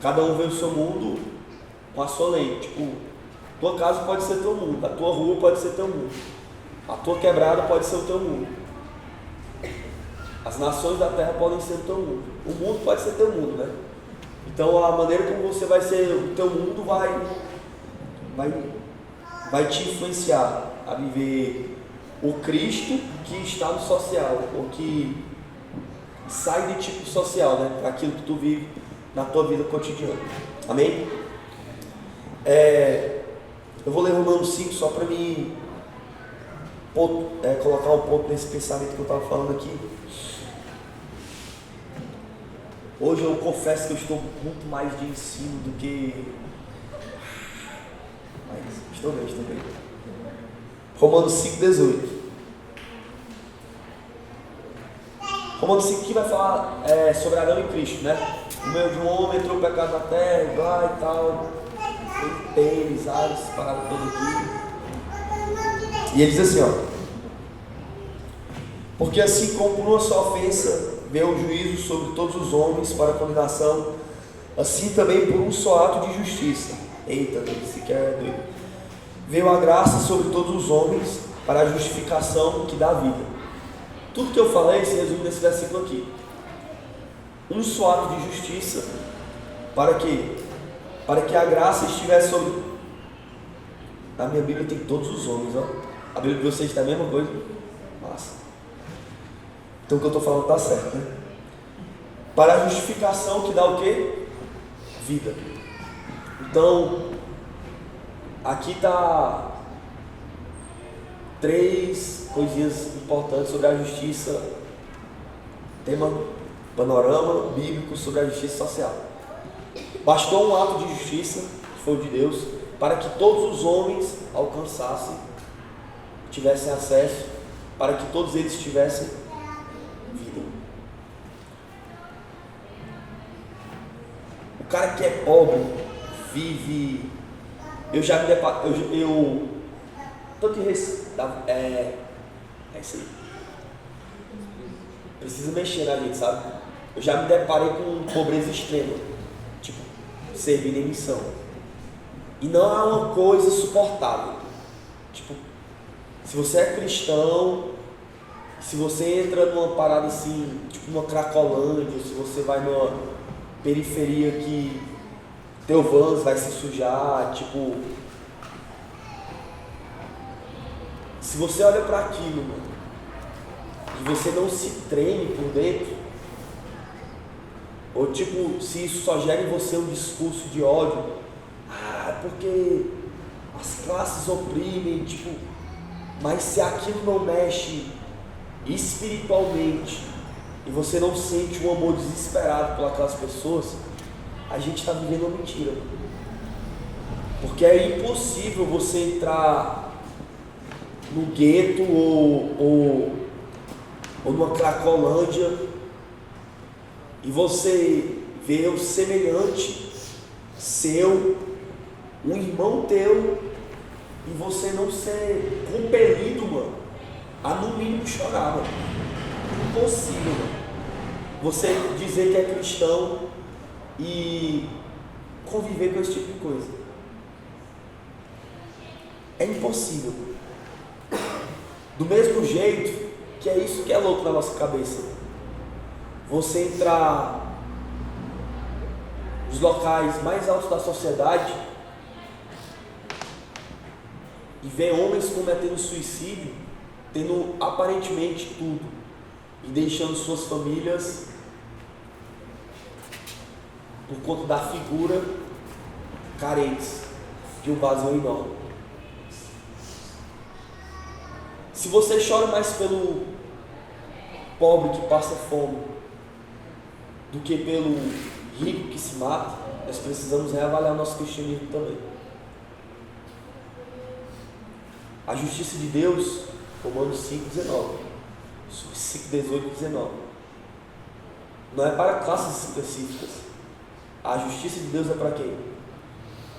Cada um vê o seu mundo com a sua lei. Tipo, tua casa pode ser teu mundo, a tua rua pode ser teu mundo, a tua quebrada pode ser o teu mundo, as nações da terra podem ser o teu mundo, o mundo pode ser teu mundo, né? Então a maneira como você vai ser o teu mundo vai te influenciar a viver o Cristo que está no social, ou que sai de tipo social, né? Para aquilo que tu vive na tua vida cotidiana. Amém? Eu vou ler Romanos 5 só para mim colocar um ponto nesse pensamento que eu estava falando aqui. Hoje eu confesso que eu estou muito mais de ensino do que... Mas estou bem. Romanos 5,18. Romanos 5 que vai falar sobre Adão e Cristo, né? No meio de um homem entrou o pecado na terra, e tal. Pênis, ares, parada toda aqui. E ele diz assim, ó: porque assim como por uma só ofensa veio o juízo sobre todos os homens para condenação, assim também por um só ato de justiça, esse que é doido, veio a graça sobre todos os homens para a justificação que dá vida. Tudo que eu falei se resume nesse versículo aqui. Um só ato de justiça, para quê? Para que a graça estivesse sobre... Na minha Bíblia tem todos os homens, ó. A Bíblia de vocês está a mesma coisa? Massa. Então o que eu estou falando está certo, né? Para a justificação que dá o quê? Vida. Então, aqui está 3 coisinhas importantes sobre a justiça. Tema, panorama bíblico sobre a justiça social. Bastou um ato de justiça, que foi o de Deus, para que todos os homens alcançassem, tivessem acesso, para que todos eles tivessem vida. O cara que é pobre vive... Eu já me deparei... É isso aí. Precisa mexer na gente, sabe? Eu já me deparei com pobreza extrema, tipo, servir em missão. E não é uma coisa suportável. Tipo, se você é cristão, se você entra numa parada assim, tipo numa Cracolândia, se você vai numa periferia que teu Vans vai se sujar, tipo... Se você olha para aquilo, mano, e você não se treme por dentro, ou tipo, se isso só gera em você um discurso de ódio, porque as classes oprimem, tipo, mas se aquilo não mexe espiritualmente e você não sente um amor desesperado por aquelas pessoas, a gente está vivendo uma mentira. Porque é impossível você entrar no gueto ou numa Cracolândia e você vê o semelhante seu, um irmão teu, e você não ser compelido, mano, a no mínimo chorar, mano. Impossível, mano. Você dizer que é cristão e conviver com esse tipo de coisa. É impossível. Do mesmo jeito que é isso que é louco na nossa cabeça. Você entrar nos locais mais altos da sociedade e ver homens cometendo suicídio, tendo aparentemente tudo e deixando suas famílias por conta da figura carentes de um vazio enorme. Se você chora mais pelo pobre que passa fome do que pelo rico que se mata, nós precisamos reavaliar o nosso cristianismo também. A justiça de Deus, Romanos 5,19, 5,18 e 19, não é para classes específicas. A justiça de Deus é para quem?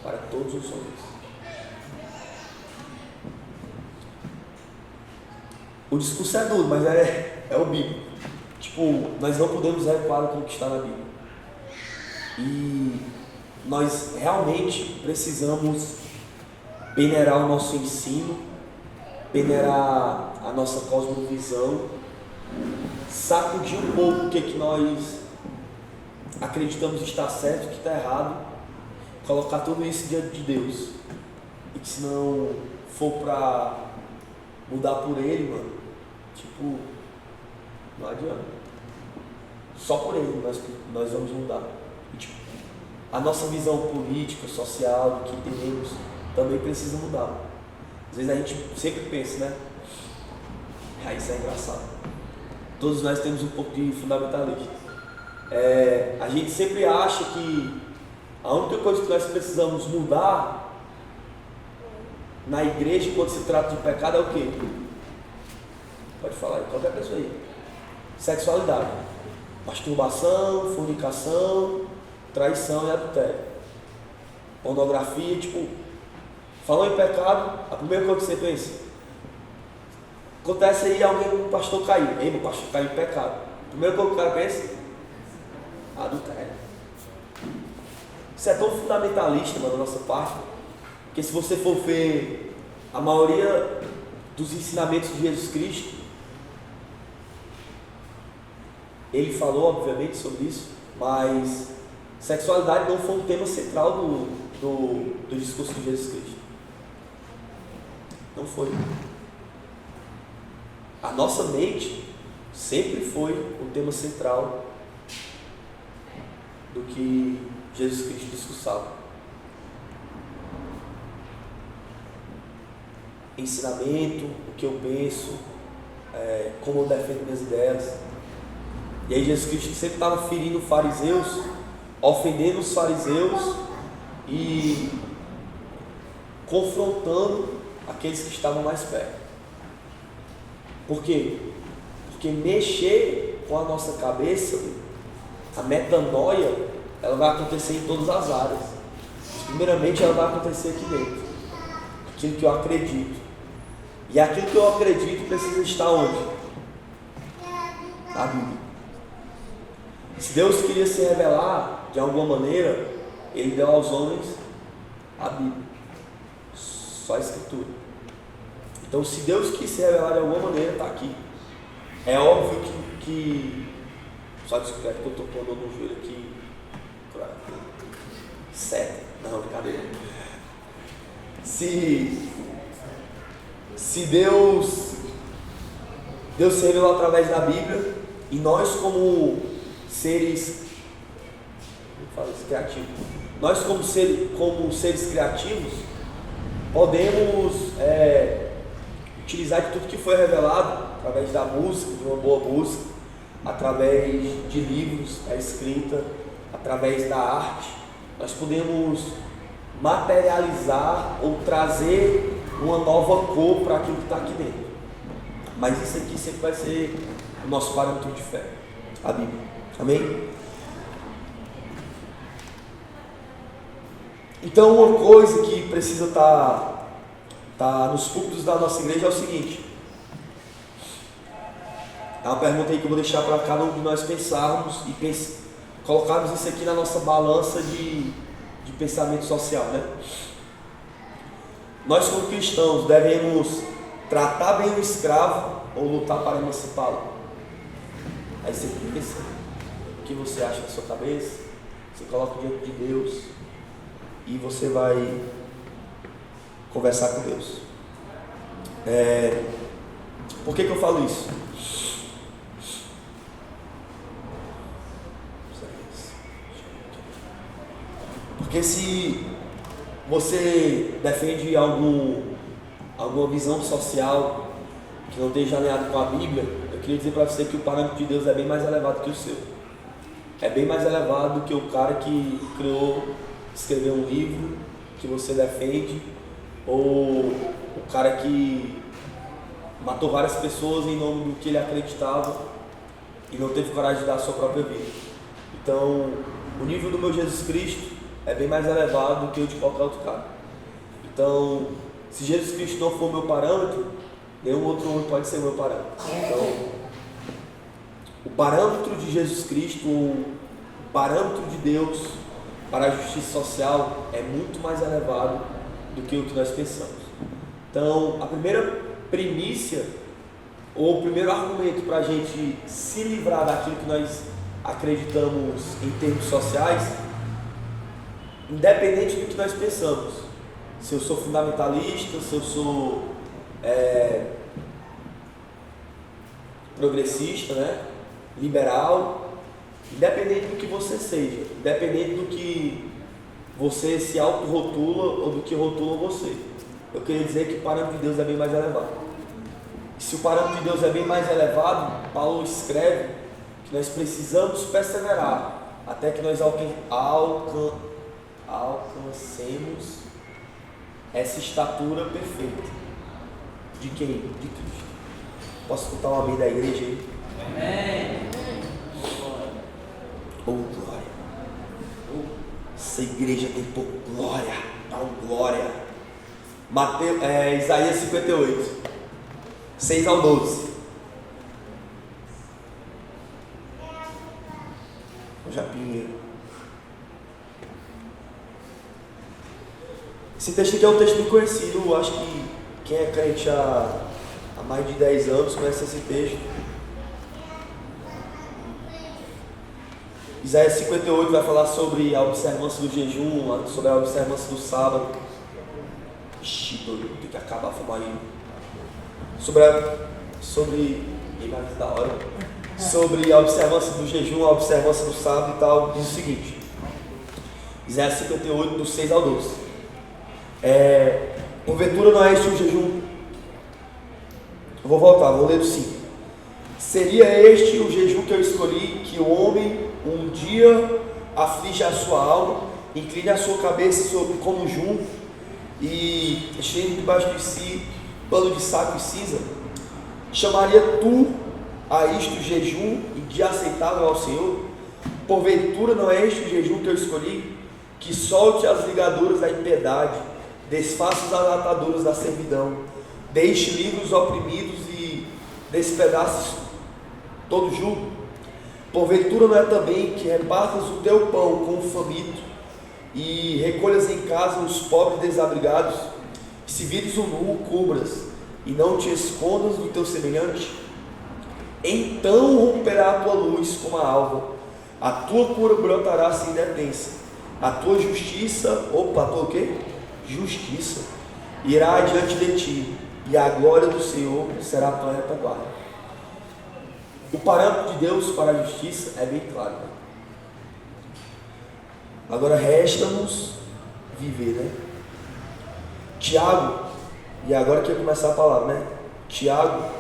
Para todos os homens. O discurso é duro, mas é o bíblico. Tipo, nós não podemos recuar aquilo que está na Bíblia. E nós realmente precisamos peneirar o nosso ensino, peneirar a nossa cosmovisão, sacudir um pouco o que nós acreditamos estar certo, o que está errado, colocar tudo isso diante de Deus. E que se não for para mudar por Ele, mano, tipo, não adianta. Só por Ele nós vamos mudar. E, tipo, a nossa visão política, social, do que entendemos, também precisa mudar. Às vezes a gente sempre pensa, né? Isso é engraçado. Todos nós temos um pouco de fundamentalismo. A gente sempre acha que a única coisa que nós precisamos mudar na igreja, quando se trata de pecado, é o quê? Pode falar aí, qualquer pessoa aí. Sexualidade, masturbação, fornicação, traição e adultério, pornografia. Tipo, falou em pecado, a primeira coisa que você pensa, acontece aí um pastor caiu. Ei, meu pastor caiu em pecado. A primeira coisa que o cara pensa, adultério. Isso é tão fundamentalista, mano, da nossa parte, porque se você for ver a maioria dos ensinamentos de Jesus Cristo, ele falou obviamente sobre isso, mas sexualidade não foi um tema central do discurso de Jesus Cristo. Não foi. A nossa mente sempre foi o tema central do que Jesus Cristo discursava. Ensinamento, o que eu penso, como eu defendo minhas ideias. E aí Jesus Cristo sempre estava ferindo os fariseus, ofendendo os fariseus e confrontando aqueles que estavam mais perto. Por quê? Porque mexer com a nossa cabeça, a metanoia, ela vai acontecer em todas as áreas. Primeiramente, ela vai acontecer aqui dentro. Aquilo que eu acredito. E aquilo que eu acredito precisa estar onde? Na Bíblia. Se Deus queria se revelar de alguma maneira, Ele deu aos homens a Bíblia. Só a Escritura. Então, se Deus quis se revelar de alguma maneira, está aqui. É óbvio que só desculpa que eu estou pondo no joelho aqui. 7. Não, brincadeira. Se Deus se revelou através da Bíblia, e nós como seres, vamos falar isso, criativos, nós como seres criativos, podemos utilizar de tudo que foi revelado, através da música, de uma boa música, através de livros, da escrita, através da arte. Nós podemos materializar ou trazer uma nova cor para aquilo que está aqui dentro. Mas isso aqui sempre vai ser o nosso parâmetro de fé, a Bíblia. Amém? Então, uma coisa que precisa estar nos púlpitos da nossa igreja é o seguinte. É uma pergunta aí que eu vou deixar para cada um de nós pensarmos e colocarmos isso aqui na nossa balança de pensamento social, né? Nós, como cristãos, devemos tratar bem o escravo ou lutar para emancipá-lo? Aí você pensa o que você acha na sua cabeça, você coloca diante de Deus e você vai conversar com Deus. Por que eu falo isso? Porque se você defende alguma visão social que não esteja alinhada com a Bíblia, eu queria dizer para você que o parâmetro de Deus é bem mais elevado que o seu. é bem mais elevado do que o cara que escreveu um livro que você defende, ou o cara que matou várias pessoas em nome do que ele acreditava e não teve coragem de dar a sua própria vida. Então, o nível do meu Jesus Cristo é bem mais elevado do que o de qualquer outro cara. Então, se Jesus Cristo não for meu parâmetro, nenhum outro homem pode ser meu parâmetro. Então, o parâmetro de Jesus Cristo, o parâmetro de Deus para a justiça social é muito mais elevado do que o que nós pensamos. Então, a primeira primícia, ou o primeiro argumento para a gente se livrar daquilo que nós acreditamos em termos sociais, independente do que nós pensamos, se eu sou fundamentalista, se eu sou progressista, né? Liberal, independente do que você seja, independente do que você se auto-rotula ou do que rotula você, eu queria dizer que o parâmetro de Deus é bem mais elevado. E se o parâmetro de Deus é bem mais elevado, Paulo escreve que nós precisamos perseverar até que nós alcancemos essa estatura perfeita. De quem? De Cristo. Posso escutar uma amém da igreja aí? Amém. Oh, glória. Essa igreja tem por glória. Dá glória. Isaías 58, 6 ao 12. Japinha. Esse texto aqui é um texto bem conhecido. Acho que quem é crente há mais de 10 anos conhece esse texto. Isaías 58 vai falar sobre a observância do jejum, sobre a observância do sábado. Ixi, doido, tem que acabar a fumar aí. Sobre a observância do jejum, a observância do sábado e tal, diz o seguinte: Isaías 58, do 6 ao 12. Porventura não é este o jejum? Eu vou voltar, vou ler do 5. Seria este o jejum que eu escolhi, que o homem um dia aflige a sua alma, incline a sua cabeça sobre como junco e estende debaixo de si pano de saco e cinza? Chamaria tu a isto jejum e dia aceitável ao Senhor? Porventura não é este o jejum que eu escolhi, que solte as ligaduras da impiedade, desfaça as ataduras da servidão, deixe livres os oprimidos e despedace todo jugo? Porventura não é também que repartas o teu pão com o faminto e recolhas em casa os pobres desabrigados? Se vires o nu, cubras e não te escondas do teu semelhante? Então romperá a tua luz como a alva, a tua cura brotará sem detença, a tua justiça, a tua o quê? Justiça irá adiante de ti, e a glória do Senhor será a tua retaguarda. O parâmetro de Deus para a justiça é bem claro, né? Agora resta-nos viver, né? Tiago, e agora que ia começar a palavra, né? Tiago,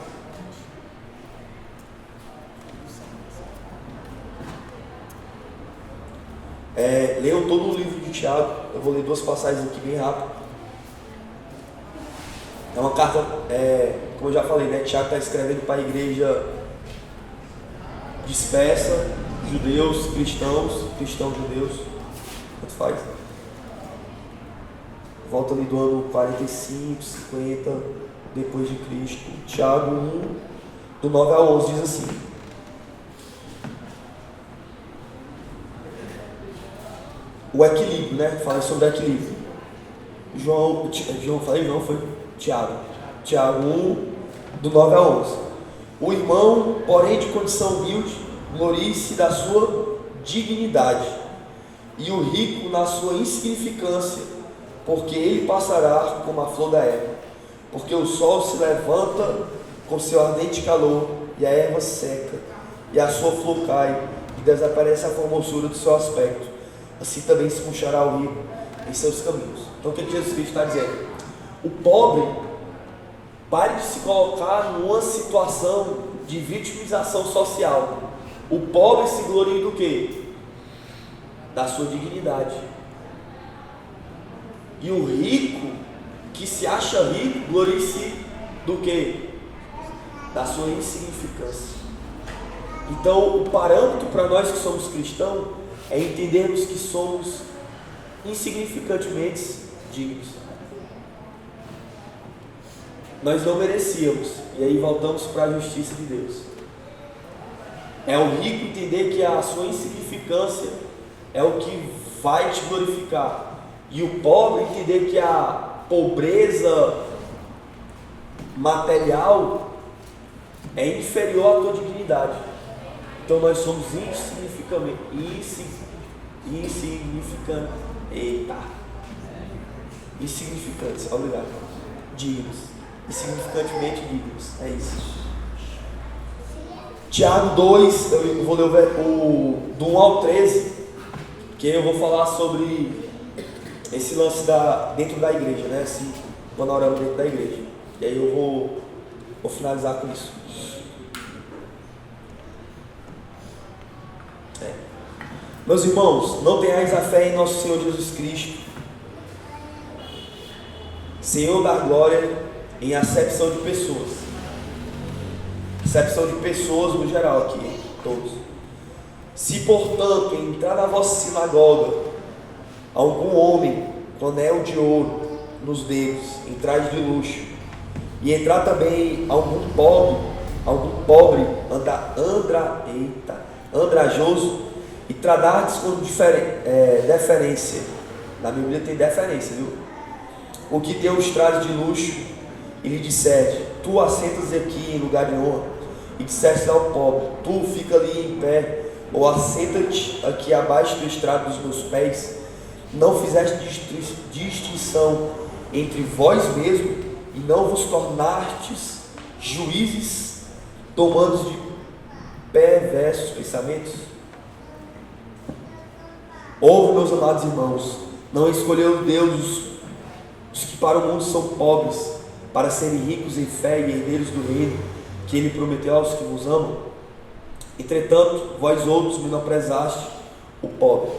leiam todo o livro de Tiago. Eu vou ler 2 passagens aqui bem rápido. É uma carta, como eu já falei, né? Tiago está escrevendo para a igreja dispersa, judeus, cristãos, judeus, tanto faz. Volta ali do ano 45, 50 depois de Cristo. Tiago 1, do 9 ao 11 diz assim: o equilíbrio, né? Fala sobre equilíbrio. Foi Tiago. Tiago 1, do 9 a 11. O irmão, porém de condição humilde, glorie-se da sua dignidade, e o rico na sua insignificância, porque ele passará como a flor da erva. Porque o sol se levanta com seu ardente calor, e a erva seca, e a sua flor cai, e desaparece a formosura do seu aspecto. Assim também se puxará o rico em seus caminhos. Então o que Jesus Cristo está dizendo? O pobre, pare de se colocar numa situação de vitimização social. O pobre se gloria do quê? da sua dignidade. E o rico, que se acha rico, gloria-se do quê? Da sua insignificância. Então, o parâmetro para nós que somos cristãos é entendermos que somos insignificantemente dignos. Nós não merecíamos, e aí voltamos para a justiça de Deus. É o rico entender que a sua insignificância é o que vai te glorificar, e o pobre entender que a pobreza material é inferior à tua dignidade. Então nós somos insignificantes, obrigado, dignos, insignificantemente dignos, é isso. Tiago 2, eu vou ler do 1 ao 13, que eu vou falar sobre esse lance dentro da igreja, né? Esse panorama dentro da igreja. E aí eu vou finalizar com isso. Meus irmãos, não tenhais a fé em nosso Senhor Jesus Cristo, Senhor da glória, em acepção de pessoas. Acepção de pessoas no geral aqui, todos. Se, portanto, entrar na vossa sinagoga algum homem com anel de ouro nos dedos, em traje de luxo, e entrar também algum pobre andrajoso, e tratardes com deferência, na Bíblia tem deferência, viu? O que tem os trajes de luxo, e lhe disserte: tu assentas aqui em lugar de honra, e disseste ao pobre: tu fica ali em pé, ou assenta-te aqui abaixo do estrado dos meus pés, não fizeste distinção entre vós mesmos, e não vos tornastes juízes, tomando de perversos pensamentos? Ouve, meus amados irmãos, não escolheu Deus os que para o mundo são pobres, para serem ricos em fé e herdeiros do reino que Ele prometeu aos que vos amam? Entretanto, vós outros menosprezaste o pobre.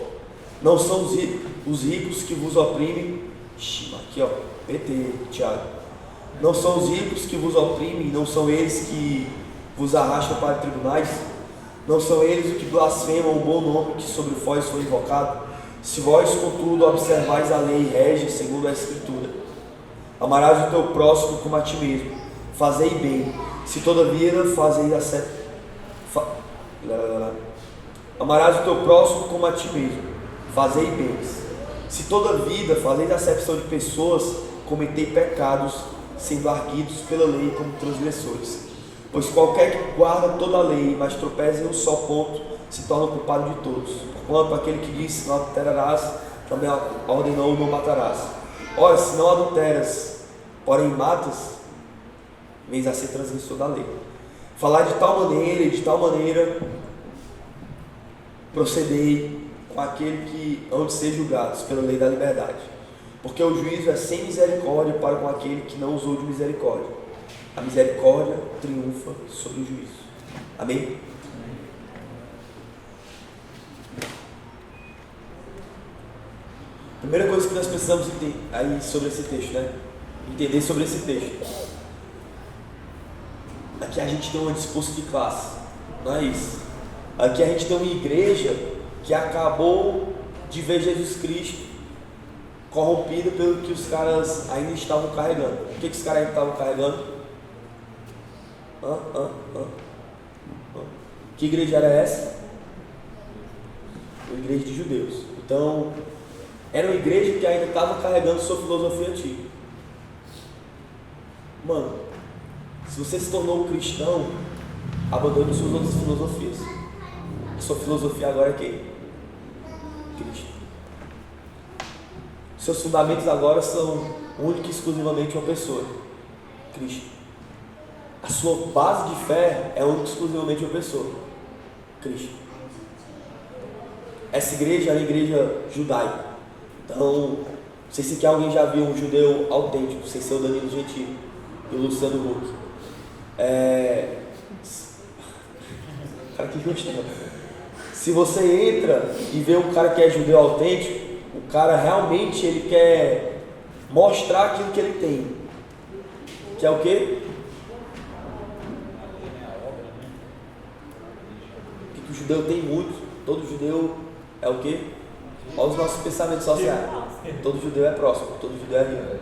Não são os ricos que vos oprimem, aqui ó, PT, Tiago. Não são os ricos que vos oprimem, não são eles que vos arrastam para tribunais? Não são eles os que blasfemam o bom nome que sobre vós foi invocado? Se vós, contudo, observais a lei e rege segundo a Escritura: amarás o teu próximo como a ti mesmo, fazei bem, se todavia fazeis amarás o teu próximo como a ti mesmo, fazei bem, se todavia fazeis acepção de pessoas, cometei pecados, sendo arguidos pela lei como transgressores. Pois qualquer que guarda toda a lei, mas tropeça em um só ponto, se torna culpado de todos. Porquanto aquele que disse: não adulterarás, também ordenou: não matarás. Ora, se não adulteras, porém matas, vens a ser transgressor da lei. Falar de tal maneira e de tal maneira procedei com aquele que hão de ser julgados pela lei da liberdade. Porque o juízo é sem misericórdia para com aquele que não usou de misericórdia. A misericórdia triunfa sobre o juízo. Amém? Primeira coisa que nós precisamos entender aí sobre esse texto, né? Entender sobre esse texto. Aqui a gente tem uma disputa de classe, não é isso? Aqui a gente tem uma igreja que acabou de ver Jesus Cristo corrompida pelo que os caras ainda estavam carregando. O que os caras ainda estavam carregando? Que igreja era essa? A igreja de judeus. Então, era uma igreja que ainda estava carregando sua filosofia antiga. Mano, se você se tornou um cristão, abandone suas outras filosofias. A sua filosofia agora é quem? Cristo. Seus fundamentos agora são única e exclusivamente uma pessoa: Cristo. A sua base de fé é única e exclusivamente uma pessoa: Cristo. Essa igreja é a igreja judaica. Então, não sei se aqui alguém já viu um judeu autêntico, sem ser o Danilo Gentili e o Luciano Huck. Cara, que gostou. Se você entra e vê um cara que é judeu autêntico, o cara realmente ele quer mostrar aquilo que ele tem. Que é o quê? Que o judeu tem muito. Todo judeu é o quê? Olha os nossos pensamentos sociais. Todo judeu é próximo, todo judeu é rico.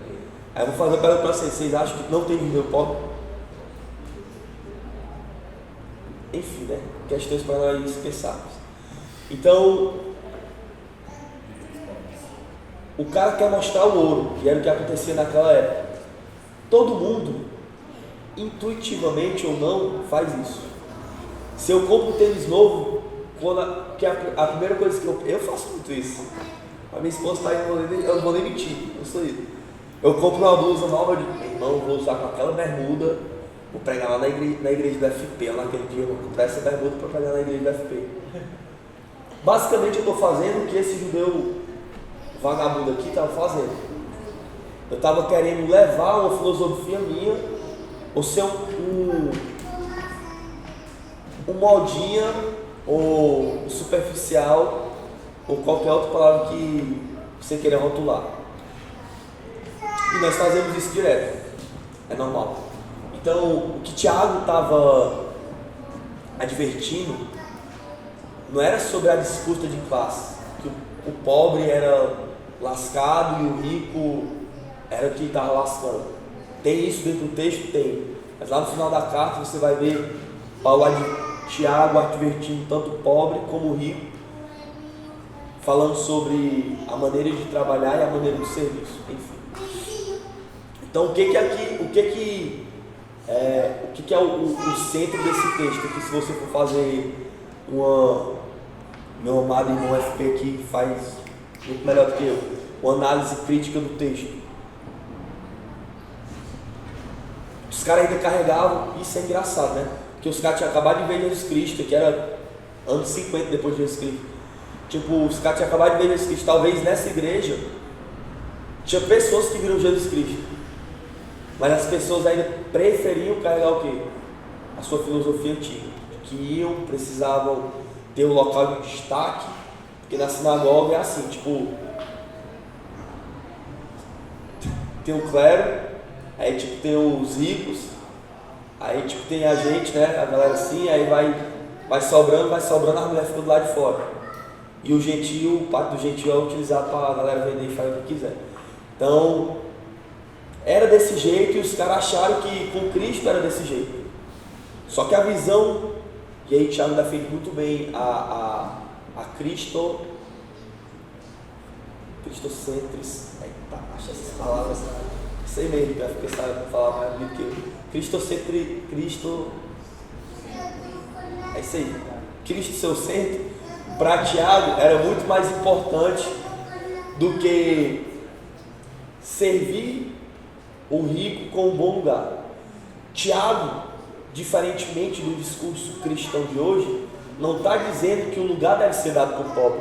Aí eu vou fazer uma pergunta para vocês. Vocês acham que não tem judeu pobre? Enfim, né? Questões para nós pensarmos. Então, o cara quer mostrar o ouro, que era o que acontecia naquela época. Todo mundo, intuitivamente ou não, faz isso. Se eu compro um tênis novo, a primeira coisa que eu faço muito isso. A minha esposa está aí, eu não vou nem mentir, eu sou isso. Eu compro uma blusa nova de irmão, vou usar com aquela bermuda, vou pregar lá na igreja do FP. Naquele dia eu vou comprar essa bermuda para pregar na igreja do FP. Basicamente eu estou fazendo o que esse judeu vagabundo aqui estava fazendo. Eu estava querendo levar uma filosofia minha, ou ser um modinha, ou superficial, ou qualquer outra palavra que você queira rotular. E nós fazemos isso direto. É normal. Então, o que Tiago estava advertindo não era sobre a disputa de classe, que o pobre era lascado e o rico era o que estava lascando. Tem isso dentro do texto? Tem. Mas lá no final da carta você vai ver Tiago advertindo tanto o pobre como o rico, falando sobre a maneira de trabalhar e a maneira do serviço. Enfim. Então o que é o centro desse texto? Que se você for fazer meu amado irmão FP aqui faz muito melhor do que eu, uma análise crítica do texto. Os caras ainda carregavam, isso é engraçado, né? Porque os caras tinham acabado de ver Jesus Cristo, que era anos 50 depois de Jesus Cristo. Tipo, os caras tinham acabado de ver Jesus Cristo. Talvez nessa igreja tinha pessoas que viram Jesus Cristo, mas as pessoas ainda preferiam carregar o quê? A sua filosofia antiga, que precisavam ter um local de destaque, porque na sinagoga é assim, tipo, tem o clero, aí tipo tem os ricos, aí tipo tem a gente, né, a galera assim, aí vai sobrando, a mulher fica do lado de fora. E o gentio, o pacto do gentio é utilizado para a galera vender e fazer o que quiser. Então, era desse jeito e os caras acharam que com Cristo era desse jeito. Só que a visão, e aí Tiago defende muito bem a cristocentris, acho essas palavras, sei mesmo, porque sabe falar mais do que eu. Cristo, é isso aí, Cristo seu centro, para Tiago era muito mais importante do que servir o rico com um bom lugar. Tiago, diferentemente do discurso cristão de hoje, não está dizendo que o lugar deve ser dado para o pobre.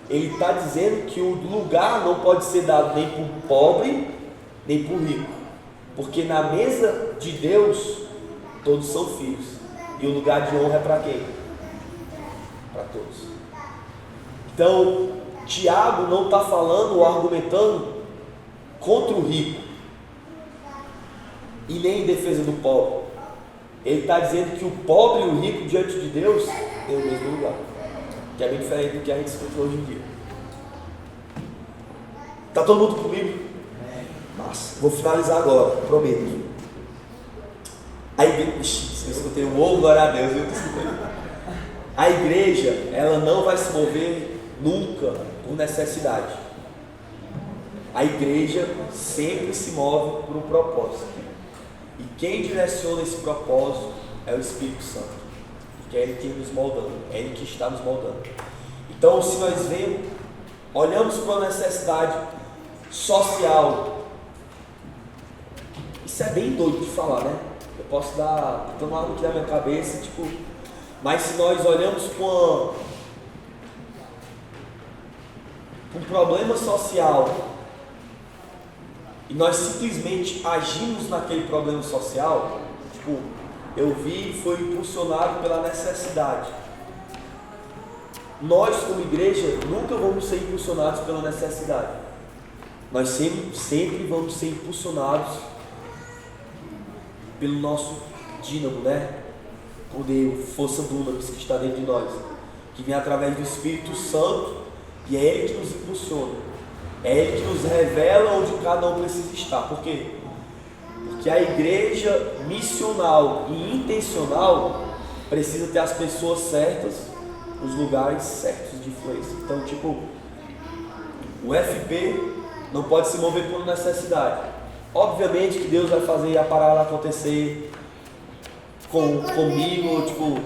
Ele está dizendo que o lugar não pode ser dado nem para o pobre, nem para o rico. Porque na mesa de Deus, todos são filhos. E o lugar de honra é para quem? Para todos. Então, Tiago não está falando ou argumentando contra o rico e nem em defesa do pobre. Ele está dizendo que o pobre e o rico diante de Deus têm o mesmo lugar, que é bem diferente do que a gente escuta hoje em dia. Está todo mundo comigo? Massa. Vou finalizar agora, prometo. Aí, se eu escutei um ovo, glória a Deus, a igreja, ela não vai se mover nunca por necessidade. A igreja sempre se move por um propósito. E quem direciona esse propósito é o Espírito Santo. Porque é Ele que nos moldando, é Ele que está nos moldando. Então, se nós olhamos para a necessidade social, isso é bem doido de falar, né? Eu posso dar, estou nada aqui na minha cabeça, tipo, mas se nós olhamos com um problema social e nós simplesmente agimos naquele problema social, tipo, eu vi e foi impulsionado pela necessidade. nós como igreja nunca vamos ser impulsionados pela necessidade. Nós sempre vamos ser impulsionados pelo nosso dínamo, né? Poder, força dunamis que está dentro de nós, que vem através do Espírito Santo, e é Ele que nos impulsiona, é Ele que nos revela onde cada um precisa estar. Por quê? Porque a igreja missional e intencional precisa ter as pessoas certas, os lugares certos de influência. Então, tipo, o FP não pode se mover por necessidade. Obviamente que Deus vai fazer a parada acontecer comigo, tipo,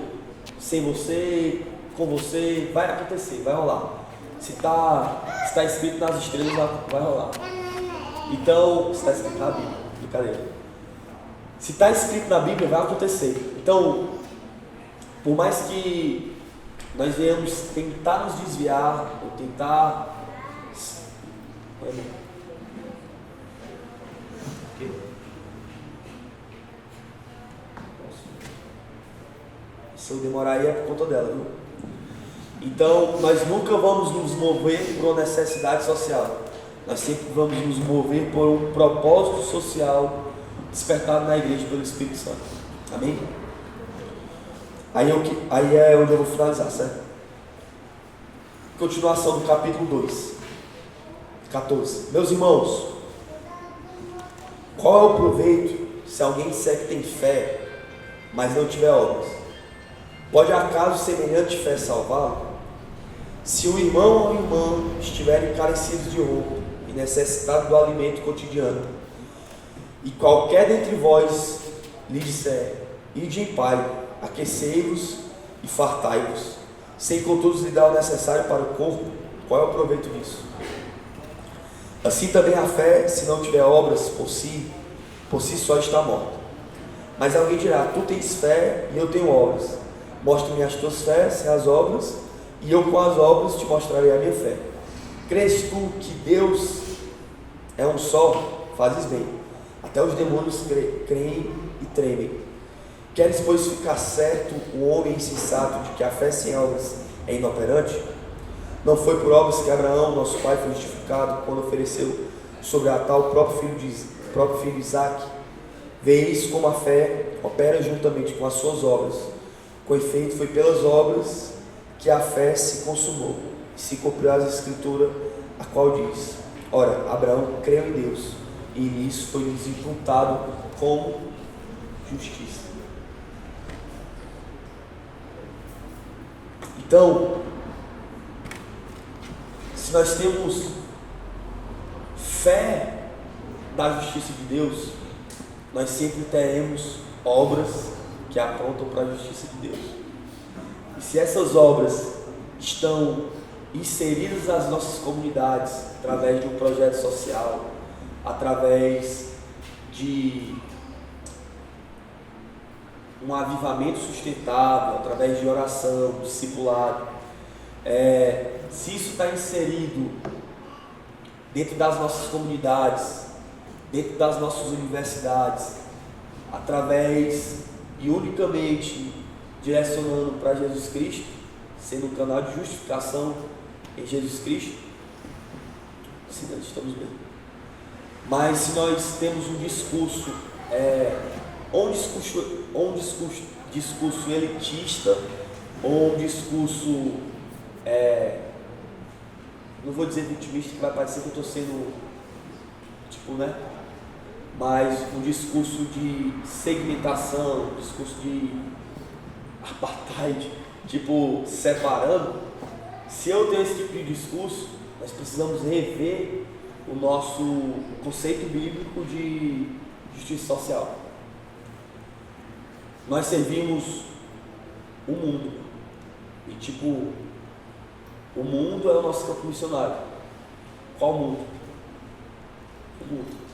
sem você, com você, vai acontecer, vai rolar. Se está escrito nas estrelas, vai rolar. Então, se está escrito na Bíblia, brincadeira. Se está escrito na Bíblia, vai acontecer. Então, por mais que nós venhamos tentar nos desviar, ou tentar... Se eu demorar aí é por conta dela, viu? Então, nós nunca vamos nos mover por uma necessidade social. Nós sempre vamos nos mover por um propósito social despertado na igreja pelo Espírito Santo. Amém? Aí é onde eu vou finalizar, certo? Continuação do capítulo 2, 14. Meus irmãos, qual é o proveito se alguém disser que tem fé, mas não tiver obras? Pode acaso semelhante fé salvá-lo? Se o irmão ou a irmã estiverem carecidos de roupa e necessitados do alimento cotidiano, e qualquer dentre vós lhe disser: ide em paz, aquecei-vos e fartai-vos, sem contudo lhe dar o necessário para o corpo, qual é o proveito disso? Assim também a fé, se não tiver obras por si só está morta. Mas alguém dirá: tu tens fé e eu tenho obras. Mostra-me as tuas fés e as obras, e eu com as obras te mostrarei a minha fé. Crês tu que Deus é um só? Fazes bem. Até os demônios creem e tremem. Queres, pois, ficar certo o homem insensato de que a fé sem obras é inoperante? Não foi por obras que Abraão, nosso pai, foi justificado quando ofereceu sobre a tal próprio filho Isaque? Veis como a fé opera juntamente com as suas obras. Com efeito, foi pelas obras que a fé se consumou, e se cumpriu a Escritura, a qual diz: ora, Abraão creu em Deus, e nisso foi-lhes imputado como justiça. Então, se nós temos fé da justiça de Deus, nós sempre teremos obras que apontam para a justiça de Deus. E se essas obras estão inseridas nas nossas comunidades, através de um projeto social, através de um avivamento sustentável, através de oração, discipulado, se isso está inserido dentro das nossas comunidades, dentro das nossas universidades, através e unicamente direcionando para Jesus Cristo, sendo um canal de justificação em Jesus Cristo, sim, nós estamos bem. Mas se nós temos um discurso, discurso elitista, ou um discurso, não vou dizer vitimista, que vai parecer que eu estou sendo, mas um discurso de segmentação, um discurso de apartheid, separando. Se eu tenho esse tipo de discurso, nós precisamos rever o nosso conceito bíblico de justiça social. Nós servimos o mundo, e o mundo é o nosso campo missionário. Qual mundo? O mundo.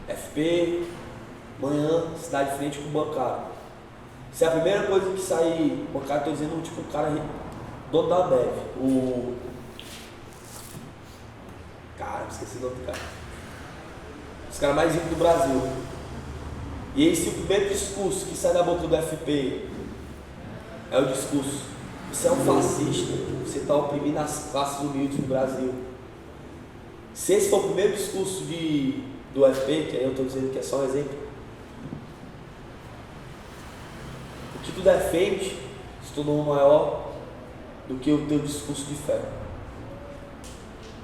FP, manhã, cidade de frente com o bancário. Se a primeira coisa que sair, o bancário, estou dizendo, o cara dono da Ambev, esqueci o nome do cara, os caras mais ricos do Brasil. E aí, se o primeiro discurso que sai da boca do FP é o discurso você é um fascista, você está oprimindo as classes humildes do Brasil. Se esse for o primeiro discurso do FP, que aí eu estou dizendo que é só um exemplo, o que tu defende se tornou maior do que o teu discurso de fé.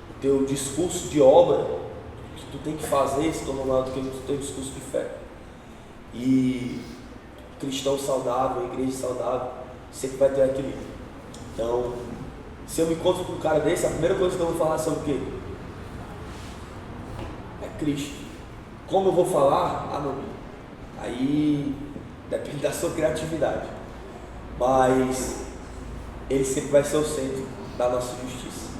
O teu discurso de obra, o que tu tem que fazer, se tornou maior do que o teu discurso de fé. E cristão saudável, igreja saudável, sempre vai ter equilíbrio. Então, se eu me encontro com um cara desse, a primeira coisa que eu vou falar é sobre o quê? É Cristo. Como eu vou falar? Ah, meu amigo, aí depende da sua criatividade. Mas ele sempre vai ser o centro da nossa justiça.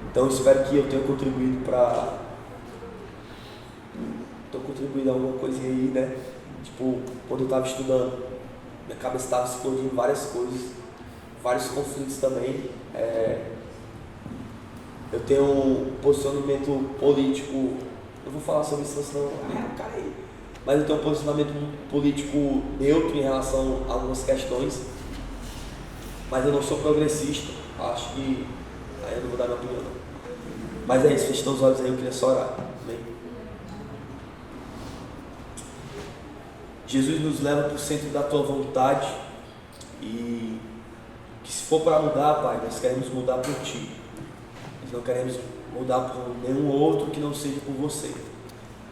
Então, eu espero que eu tenha contribuído alguma coisinha aí, né? Tipo, quando eu estava estudando, minha cabeça estava explodindo várias coisas, vários conflitos também. Eu tenho um posicionamento político, eu vou falar sobre isso, senão, cara aí. Mas eu tenho um posicionamento político neutro em relação a algumas questões, mas eu não sou progressista, acho que, aí eu não vou dar minha opinião não. Mas é isso, fechando os olhos aí, eu queria só orar. Amém? Jesus nos leva para o centro da tua vontade e que se for para mudar, Pai, nós queremos mudar por Ti. Nós não queremos mudar por nenhum outro que não seja por Você.